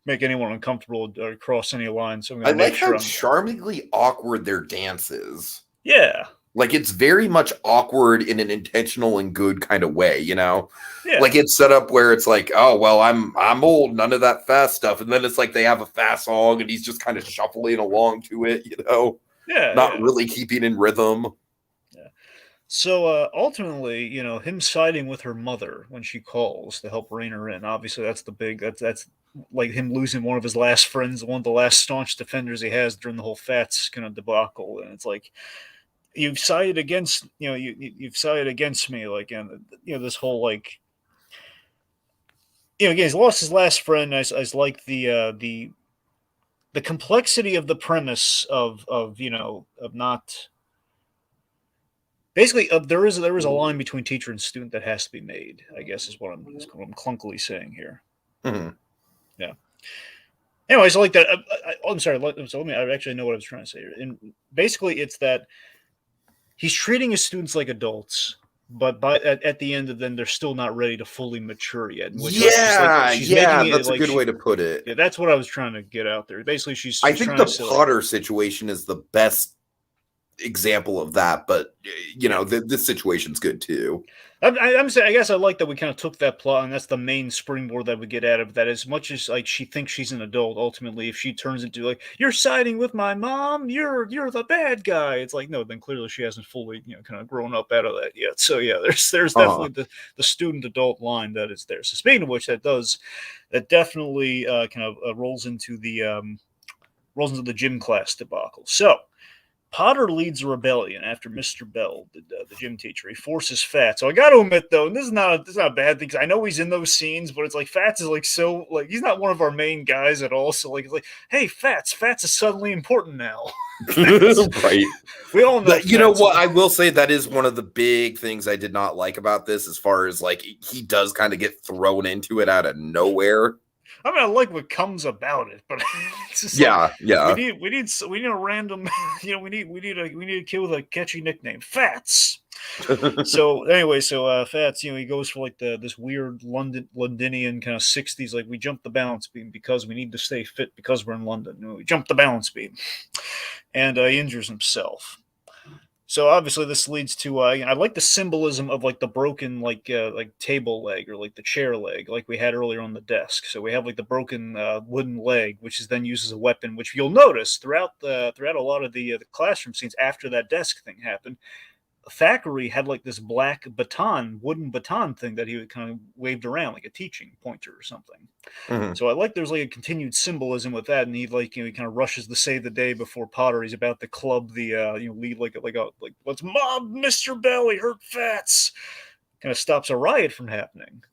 make anyone uncomfortable or cross any lines. So I like how charmingly awkward their dance is. Yeah. Like, it's very much awkward in an intentional and good kind of way, you know? Yeah. Like, it's set up where it's like, oh, well, I'm old, none of that fast stuff. And then it's like they have a fast song and he's just kind of shuffling along to it, you know? Yeah. Not really keeping in rhythm. Yeah. So, ultimately, you know, him siding with her mother when she calls to help rein her in, obviously that's the big, that's like him losing one of his last friends, one of the last staunch defenders he has during the whole Fats kind of debacle. And it's like, you've sided against, you know, you've sided against me, like, and you know, this whole, like, you know, again, he's lost his last friend. I like the complexity of the premise of you know, of not basically there is a line between teacher and student that has to be made, I guess is what I'm clunkily saying here. Mm-hmm. Yeah. Anyways, I like that. I'm sorry. So let me. I actually know what I was trying to say here. And basically, it's that he's treating his students like adults, but at the end of them, they're still not ready to fully mature yet. That's a good way to put it. Yeah, that's what I was trying to get out there. Basically, she's I think the Potter situation is the best example of that, but you know, this situation's good too. I'm saying, I guess I like that we kind of took that plot, and that's the main springboard that we get out of that. As much as like she thinks she's an adult, ultimately, if she turns into like, you're siding with my mom, you're the bad guy. It's like, no, then clearly she hasn't fully, you know, kind of grown up out of that yet. So yeah, there's definitely the student adult line that is there. So speaking of which, that definitely kind of rolls into the gym class debacle. So Potter leads a rebellion after Mr. Bell, the gym teacher. He forces Fats. So I got to admit, though, and this is not a bad thing, because I know he's in those scenes, but it's like Fats is like so, like, he's not one of our main guys at all. So like, it's like, hey, Fats is suddenly important now. Right. We all know. You know what? I will say that is one of the big things I did not like about this, as far as like he does kind of get thrown into it out of nowhere. I mean, I like what comes about it, but it's just yeah. We need a random, you know, we need a kid with a catchy nickname, Fats. So anyway, Fats, you know, he goes for like this weird Londonian kind of 60s, like, we jump the balance beam because we need to stay fit because we're in London. You know, we jump the balance beam, and he injures himself. So obviously this leads to I like the symbolism of like the broken like table leg, or like the chair leg, like we had earlier on the desk. So we have like the broken wooden leg, which is then used as a weapon, which you'll notice throughout a lot of the classroom scenes after that desk thing happened. Thackeray had like this black wooden baton thing that he would kind of waved around like a teaching pointer or something. Mm-hmm. So I like there's like a continued symbolism with that, and he like, you know, he kind of rushes to save the day before Potter. He's about to club the lead like let's mob Mr. Bell. He hurt Fats. Kind of stops a riot from happening.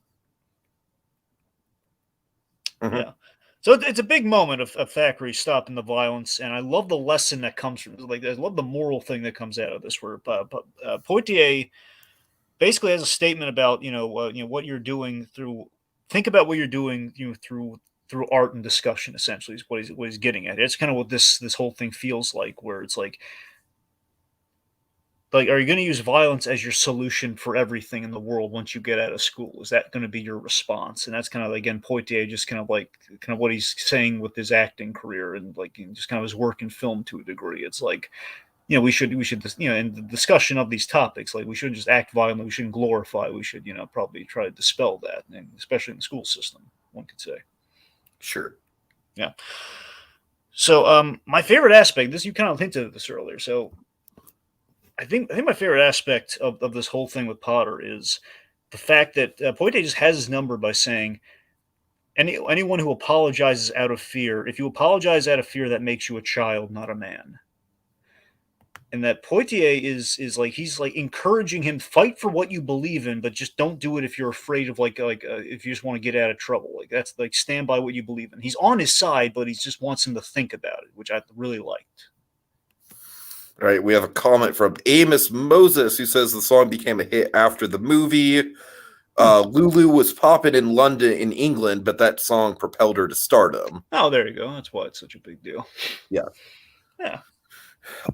Mm-hmm. Yeah. So it's a big moment of Thackeray stopping the violence, and I love the lesson that comes from, like, I love the moral thing that comes out of this, where Poitier basically has a statement about, what you're doing through, think about what you're doing, through art and discussion, essentially, is what he's getting at. It's kind of what this whole thing feels like, where it's like, are you going to use violence as your solution for everything in the world once you get out of school? Is that going to be your response? And that's kind of, again, Poitier, just kind of what he's saying with his acting career, and like, just kind of his work in film to a degree. It's like, we should, in the discussion of these topics, like, we shouldn't just act violently. We shouldn't glorify. We should, probably try to dispel that, and especially in the school system, one could say. Sure. Yeah. So, my favorite aspect, this, you kind of hinted at this earlier. So, I think my favorite aspect of this whole thing with Potter is the fact that Poitier just has his number by saying, anyone who apologizes out of fear, if you apologize out of fear, that makes you a child, not a man. And that Poitier is like, he's like encouraging him, fight for what you believe in, but just don't do it if you're afraid of, if you just want to get out of trouble. Like, that's like, stand by what you believe in. He's on his side, but he just wants him to think about it, which I really liked. All right, we have a comment from Amos Moses, who says the song became a hit after the movie. Lulu was popping in London, in England, but that song propelled her to stardom. Oh, there you go. That's why it's such a big deal. Yeah. Yeah.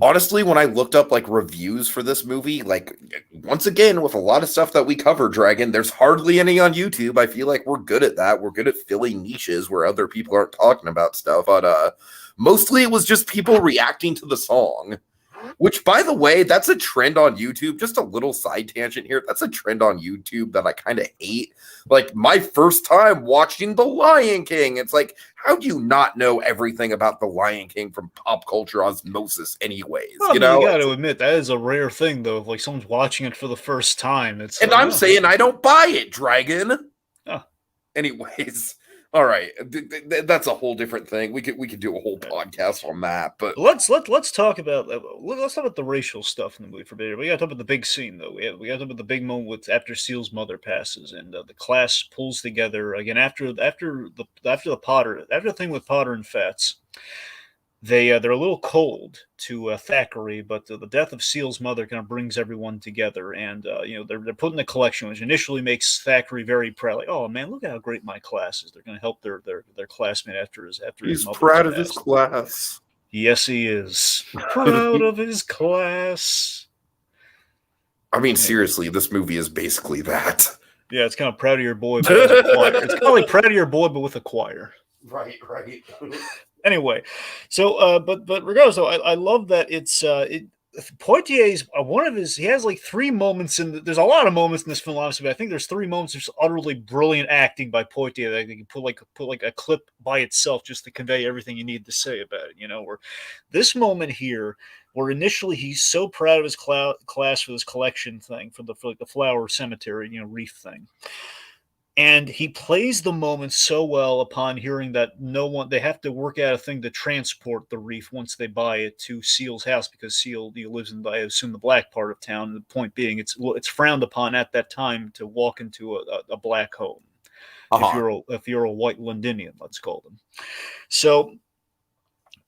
Honestly, when I looked up like reviews for this movie, like, once again, with a lot of stuff that we cover, Dragon, there's hardly any on YouTube. I feel like we're good at that. We're good at filling niches where other people aren't talking about stuff. But mostly it was just people reacting to the song. Which, by the way, that's a trend on YouTube. Just a little side tangent here. That's a trend on YouTube that I kind of hate. Like, my first time watching The Lion King, it's like, how do you not know everything about The Lion King from pop culture osmosis anyways? Well, you got to admit, that is a rare thing, though. If, like, someone's watching it for the first time. And I'm saying I don't buy it, Dragon. Oh. Anyways. All right, that's a whole different thing. We could do a whole podcast on that, but let's talk about the racial stuff in the movie for a bit. We got to talk about the big scene, though. We got to talk about the big moment with after Seal's mother passes, and the class pulls together again after the thing with Potter and Fats. They're a little cold to Thackeray, but the death of Seal's mother kind of brings everyone together, and they're putting the collection, which initially makes Thackeray very proud. Like, oh man, look how great my class is! They're going to help their classmate after his he's proud of his class. Yes, he is proud of his class. I mean, seriously, this movie is basically that. Yeah, it's kind of proud of your boy, but with a choir. It's kind of like proud of your boy, but with a choir. Right. Anyway, so but regardless, though, I love that Poitier's he has like three moments there's a lot of moments in this film, obviously, but I think there's three moments of just utterly brilliant acting by Poitier that you can put like a clip by itself just to convey everything you need to say about it. Where this moment here, where initially he's so proud of his class for this collection thing for the flower cemetery, wreath thing. And he plays the moment so well upon hearing that they have to work out a thing to transport the wreath once they buy it to Seal's house, because Seal lives in, I assume, the black part of town. And the point being, it's frowned upon at that time to walk into a black home if you're a white Londonian, let's call them. So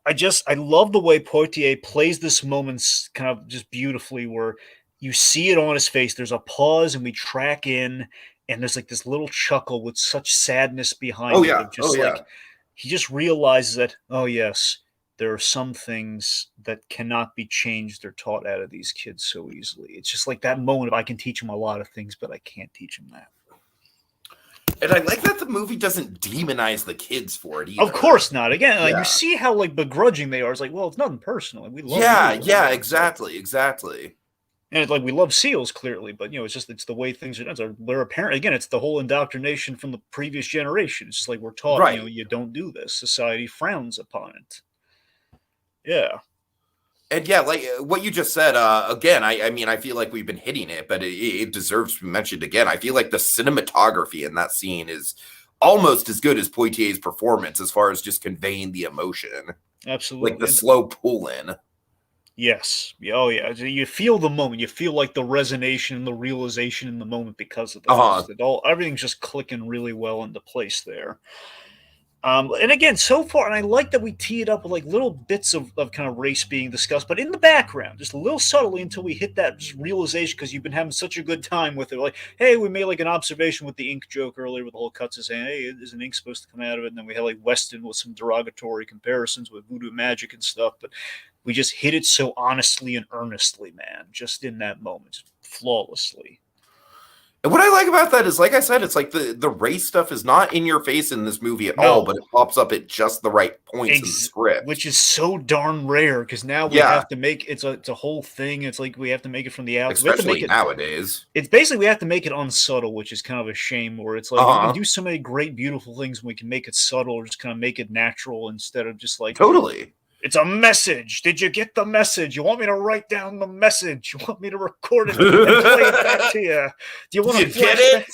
I love the way Poitier plays this moment kind of just beautifully, where you see it on his face. There's a pause, and we track in. And there's like this little chuckle with such sadness behind it. He just realizes that, oh yes, there are some things that cannot be changed or taught out of these kids so easily. It's just like that moment of, I can teach them a lot of things, but I can't teach them that. And I like that the movie doesn't demonize the kids for it either. Of course not. Again, you see how like begrudging they are. It's like, well, it's nothing personal. We love exactly. And it's like, we love Seals, clearly, but it's the way things are done. They're apparent. Again, it's the whole indoctrination from the previous generation. It's just like we're taught, right. You don't do this. Society frowns upon it. Yeah. And yeah, like what you just said, again, I mean, I feel like we've been hitting it, but it deserves to be mentioned again. I feel like the cinematography in that scene is almost as good as Poitier's performance as far as just conveying the emotion. Absolutely. Like the slow pull in. Yes. Oh, yeah. You feel the moment. You feel like the resonation and the realization in the moment because of that. Everything's just clicking really well into place there. And again, so far, and I like that we tee it up with like little bits of kind of race being discussed, but in the background, just a little subtly until we hit that just realization because you've been having such a good time with it. Like, hey, we made like an observation with the ink joke earlier with the whole cuts of saying, hey, isn't ink supposed to come out of it? And then we had like Weston with some derogatory comparisons with voodoo magic and stuff, but we just hit it so honestly and earnestly, man, just in that moment, flawlessly. And what I like about that is, like I said, it's like the race stuff is not in your face in this movie at all, but it pops up at just the right points in the script, which is so darn rare because now we have to make it's a whole thing. It's like we have to make it from the outside, especially nowadays. It's basically we have to make it unsubtle, which is kind of a shame. Where it's like we can do so many great, beautiful things, when we can make it subtle or just kind of make it natural instead of just like totally. It's a message. Did you get the message? You want me to write down the message? You want me to record it and play it back to you? Do you want to get it?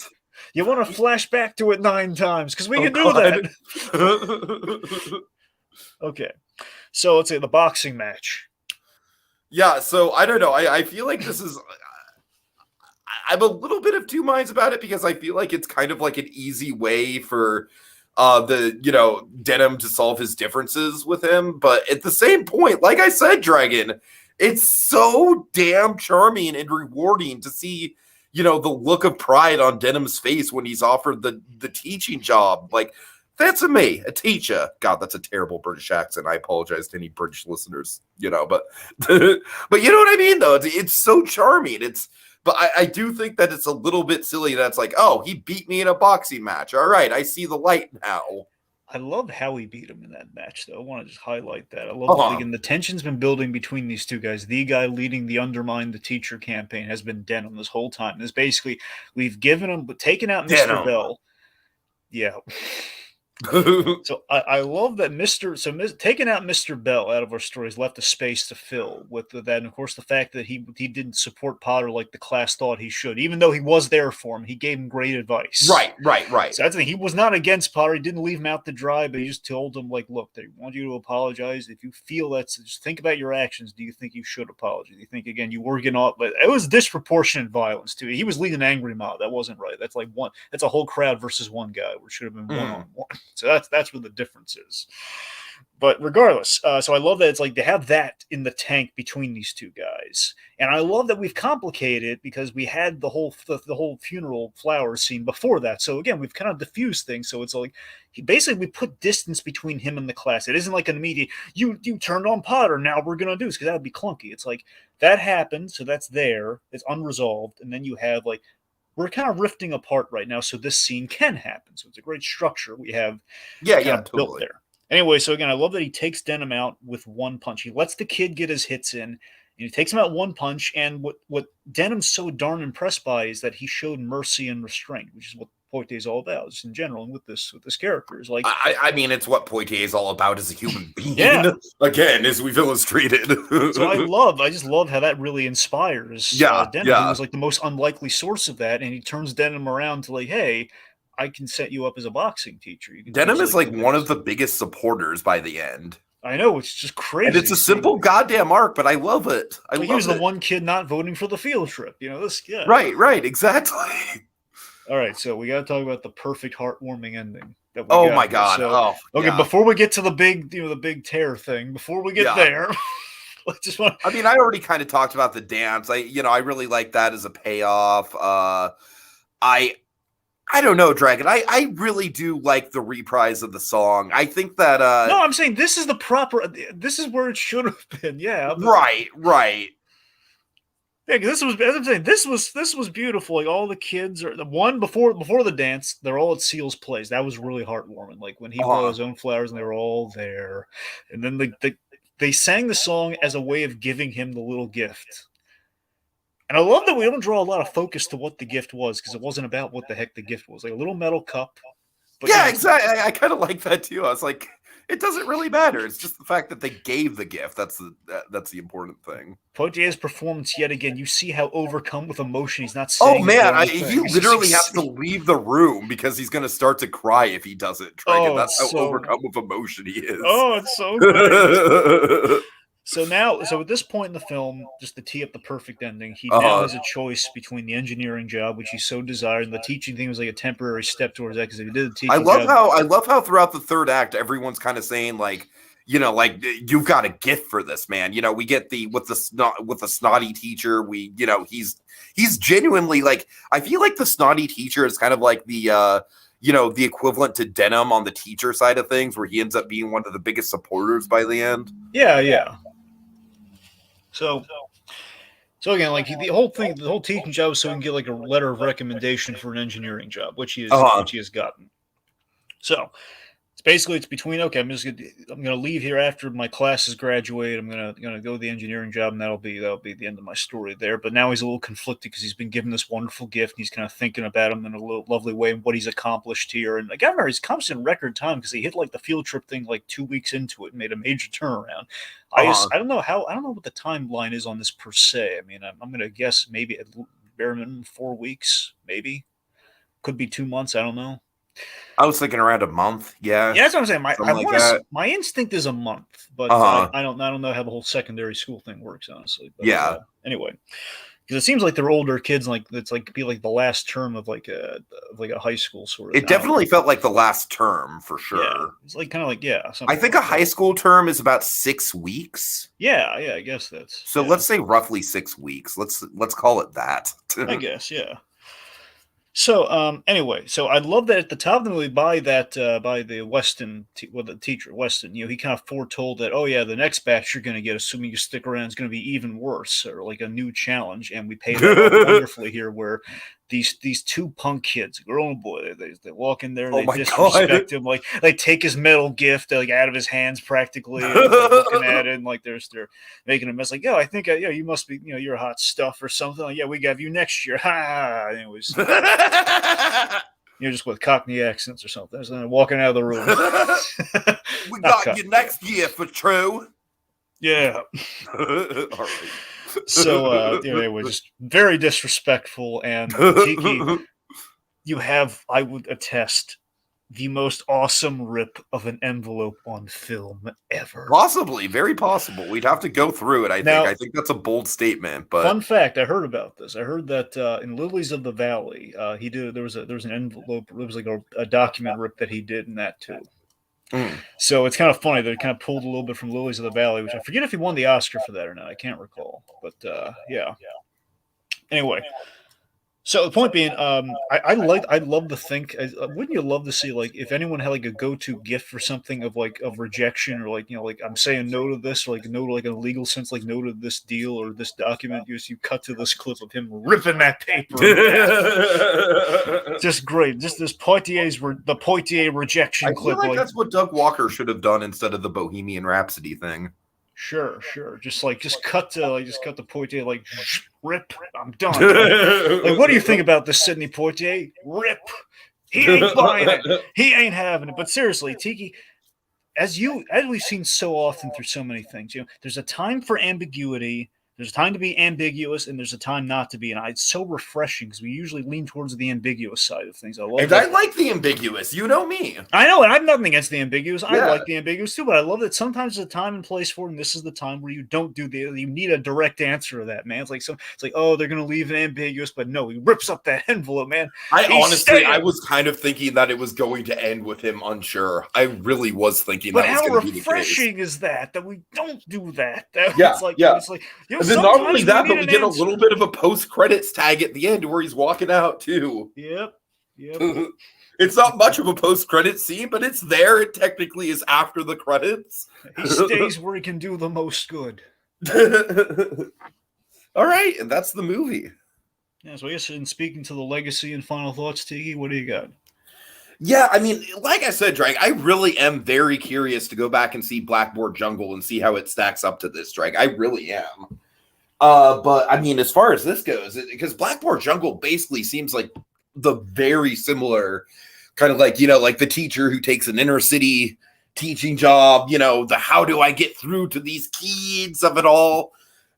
You want to flash back to it 9 times? Because we can do that. Okay. So let's say the boxing match. Yeah, so I don't know. I feel like this is... I'm a little bit of two minds about it because I feel like it's kind of like an easy way for... Denim to solve his differences with him. But at the same point, like I said, Dragon, it's so damn charming and rewarding to see, the look of pride on Denim's face when he's offered the teaching job. Like, that's a teacher. God, that's a terrible British accent. I apologize to any British listeners, but you know what I mean, though? It's so charming. But I do think that it's a little bit silly that it's like, oh, he beat me in a boxing match. All right, I see the light now. I love how he beat him in that match, though. I want to just highlight that. I love that, again, the tension's been building between these two guys. The guy leading the Undermine the Teacher campaign has been Denim this whole time. It's basically, we've taken out Mr. Bell. Yeah. So I love that taking out Mr. Bell out of our stories left a space to fill with that, and of course the fact that he didn't support Potter like the class thought he should, even though he was there for him. He gave him great advice. Right. So that's the thing. He was not against Potter. He didn't leave him out to dry, but he just told him, like, look, they want you to apologize. If you feel that's, just think about your actions. Do you think you should apologize? Do you think, again, you were getting off? But it was disproportionate violence too. He was leading an angry mob. That wasn't right. That's like that's a whole crowd versus one guy, which should have been one-on-one. So that's where the difference is. But regardless, so I love that it's like they have that in the tank between these two guys, and I love that we've complicated it because we had the whole funeral flowers scene before that. So again, we've kind of diffused things. So it's like we put distance between him and the class. It isn't like an immediate you turned on Potter, now we're gonna do this, because that would be clunky. It's like that happened, so that's there, it's unresolved, and then you have like, we're kind of rifting apart right now, so this scene can happen. So it's a great structure we have built there. Anyway, so again, I love that he takes Denim out with one punch. He lets the kid get his hits in, and he takes him out one punch. And what Denim's so darn impressed by is that he showed mercy and restraint, which is what Poitier is all about, just in general, and with this character. Is like, I mean, it's what Poitier is all about as a human being. Yeah. Again, as we've illustrated. So I just love how that really inspires Denim. He was like the most unlikely source of that, and he turns Denim around to like, hey, I can set you up as a boxing teacher. Denim is like one of the biggest supporters by the end. I know, it's just crazy. And it's a simple goddamn arc, but I love it. He was the one kid not voting for the field trip. Right, exactly. All right, so we got to talk about the perfect heartwarming ending. My God! So, before we get to the big, the big tear thing, before we get there, I mean, I already kind of talked about the dance. I really like that as a payoff. I don't know, Dragon. I really do like the reprise of the song. I think that no, I'm saying this is where it should have been. Yeah. Right. Yeah, as I'm saying, this was beautiful. Like, all the kids are the one before the dance, they're all at Seal's place. That was really heartwarming. Like when he brought his own flowers and they were all there. And then they sang the song as a way of giving him the little gift. And I love that we don't draw a lot of focus to what the gift was, because it wasn't about what the heck the gift was. Like a little metal cup. But yeah, exactly. I kind of like that too. I was like, it doesn't really matter. It's just the fact that they gave the gift. That's the important thing. Poitier's performance yet again. You see how overcome with emotion he's not saying. Oh man, he literally has to leave the room because he's going to start to cry if he doesn't. Dragon. That's how overcome with emotion he is. Oh, it's so great. So at this point in the film, just to tee up the perfect ending, he now Uh-huh. has a choice between the engineering job, which he so desired, and the teaching thing was like a temporary step towards that, because if he did the teaching job, I love how throughout the third act everyone's kind of saying like, like you've got a gift for this, man. We get with the snotty teacher. He's genuinely like, I feel like the snotty teacher is kind of like the the equivalent to Denham on the teacher side of things, where he ends up being one of the biggest supporters by the end. Yeah. So again, like the whole teaching job is so he can get like a letter of recommendation for an engineering job, which he has gotten. So it's between, okay, I'm gonna leave here after my classes graduate. I'm gonna go to the engineering job, and that'll be the end of my story there. But now he's a little conflicted because he's been given this wonderful gift, and he's kind of thinking about him in a little lovely way and what he's accomplished here. And again, he's accomplished in record time, because he hit like the field trip thing like 2 weeks into it and made a major turnaround. I don't know what the timeline is on this per se. I mean, I'm gonna guess maybe at bare minimum 4 weeks, maybe could be 2 months. I don't know. I was thinking around a month. Yeah, that's what I'm saying. My instinct is a month, but I don't know how the whole secondary school thing works, honestly. But, anyway, because it seems like they're older kids, like it's like be like the last term of like a high school sort of. It definitely felt like the last term for sure. Yeah, it's like kind of like I think a high school term is about 6 weeks. Yeah, I guess that's. So let's say roughly 6 weeks. Let's call it that. I guess, yeah. So anyway, so I love that at the top of the movie by the Weston the teacher Weston, he kind of foretold that, oh yeah, the next batch you're going to get, assuming you stick around, is going to be even worse, or like a new challenge, and we paid that off wonderfully here, where these two punk kids, girl and boy, they walk in there, they disrespect him, like they take his metal gift like out of his hands practically, and looking at it, and like they're making a mess, like, I think you must be, you're hot stuff or something, like, yeah, we got you next year, ha. And it was just with Cockney accents or something. So they're walking out of the room. We got you next year for true. Yeah. All right. So anyway, just very disrespectful. And Tiki, you have, I would attest, the most awesome rip of an envelope on film ever. Possibly, very possible. We'd have to go through it. I think that's a bold statement. But fun fact, I heard about this. I heard that in Lilies of the Valley, there was an envelope. It was like a document rip that he did in that too. So it's kind of funny that it kind of pulled a little bit from Lilies of the Valley, which I forget if he won the Oscar for that or not. I can't recall, but yeah. Anyway, so the point being, I'd love to think, wouldn't you love to see, like, if anyone had like a go-to gift for something of rejection, or like, like I'm saying no to this, or like no to like in a legal sense, like no to this deal or this document. You cut to this clip of him ripping that paper. Just great. Just this the Poitier rejection clip. I feel like that's what Doug Walker should have done instead of the Bohemian Rhapsody thing. Sure. Just cut to Poitier, like, rip, I'm done. Like, what do you think about this, Sidney Poitier? Rip. He ain't buying it. He ain't having it. But seriously, Tiki, as we've seen so often through so many things, there's a time for ambiguity. There's a time to be ambiguous, and there's a time not to be. And it's so refreshing, because we usually lean towards the ambiguous side of things. I like the ambiguous. You know me. I know, and I have nothing against the ambiguous. I like the ambiguous too, but I love that sometimes there's a time and place for it, and this is the time where you don't do you need a direct answer to that, man. It's like, oh, they're going to leave it ambiguous, but no, he rips up that envelope, man. I was kind of thinking that it was going to end with him unsure. I really was thinking that was going to be the case. But how refreshing is that we don't do that? It's like, and then not only that, but we get a little bit of a post-credits tag at the end where he's walking out too. Yep. It's not much of a post-credits scene, but it's there. It technically is after the credits. He stays where he can do the most good. All right, and that's the movie. Yeah, so I guess in speaking to the legacy and final thoughts, Tiki, what do you got? Yeah, I mean, like I said, Drake, I really am very curious to go back and see Blackboard Jungle and see how it stacks up to this, Drake. I really am. But I mean, as far as this goes, because Blackboard Jungle basically seems like the very similar kind of like, like the teacher who takes an inner city teaching job, the how do I get through to these keedz of it all.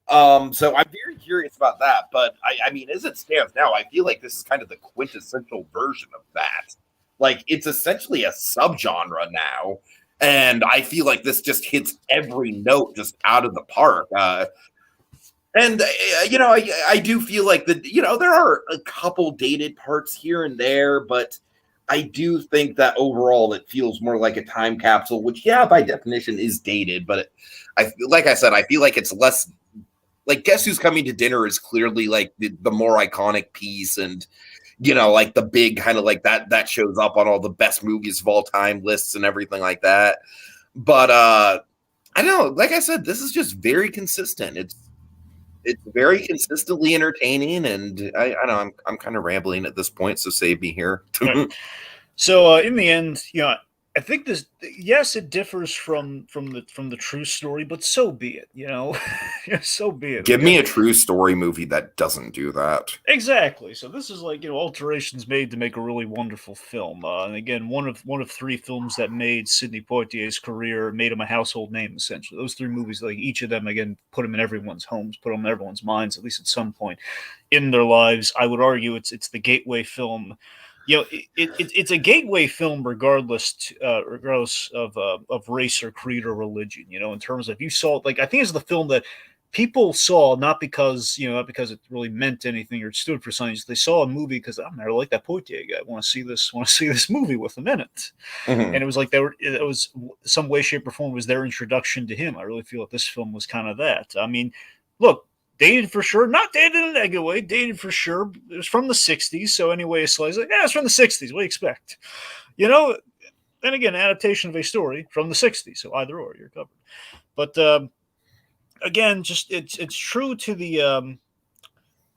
So I'm very curious about that. But I mean, as it stands now, I feel like this is kind of the quintessential version of that. Like, it's essentially a subgenre now. And I feel like this just hits every note just out of the park. And I do feel like there are a couple dated parts here and there, but I do think that overall it feels more like a time capsule, which, yeah, by definition is dated. But like I said, I feel like it's less like Guess Who's Coming to Dinner is clearly like the more iconic piece, and like the big kind of like that shows up on all the best movies of all time lists and everything like that. But I don't know. Like I said, this is just very consistent. It's very consistently entertaining, and I know I'm kind of rambling at this point, so save me here. Right. So in the end, I think this. Yes, it differs from the true story, but so be it. So be it. Give me a true story movie that doesn't do that. Exactly. So this is like alterations made to make a really wonderful film. And again, one of three films that made Sidney Poitier's career, made him a household name. Essentially, those three movies, like each of them, again, put him in everyone's homes, put him in everyone's minds, at least at some point in their lives. I would argue it's the gateway film. It's a gateway film regardless of race or creed or religion. In terms of, you saw, like, I think it's the film that people saw not because it really meant anything or it stood for something. They saw a movie because I like that Poitier guy. I want to see this movie with him in it. Mm-hmm. And it was like it was some way, shape, or form was their introduction to him. I really feel that this film was kind of that. I mean, look. Dated for sure, not dated in a negative way. Dated for sure. It was from the '60s, so anyway, it's like, it's from the '60s. What do you expect? Then again, adaptation of a story from the '60s, so either or, you're covered. But again, just it's true to the.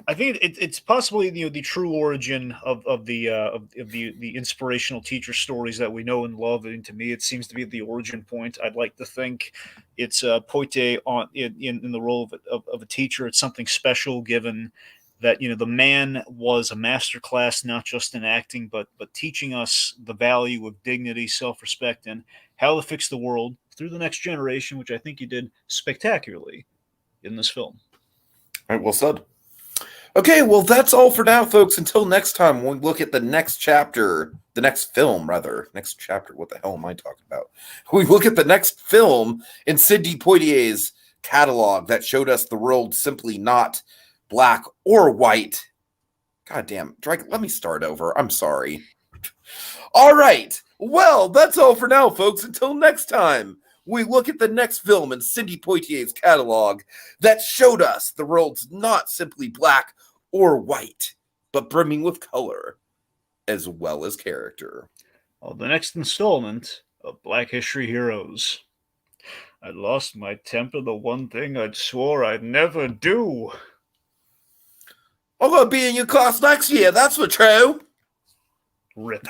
I think it's possibly the true origin of the inspirational teacher stories that we know and love, and to me, it seems to be the origin point. I'd like to think it's Poitier in the role of a teacher. It's something special, given that the man was a masterclass, not just in acting, but teaching us the value of dignity, self-respect, and how to fix the world through the next generation, which I think he did spectacularly in this film. All right, well said. Okay, well, that's all for now, folks. Until next time, when we look at the next chapter, the next film, rather. Next chapter, what the hell am I talking about? We look at the next film in Sidney Poitier's catalog that showed us the world simply not black or white. God damn, Dragon, let me start over. I'm sorry. All right, well, that's all for now, folks. Until next time, we look at the next film in Sidney Poitier's catalog that showed us the world's not simply black or white, but brimming with color, as well as character. Well, the next installment of Black History Heroes. I lost my temper, the one thing I'd swore I'd never do. I'm going to be in your class next year, that's for true. Rip.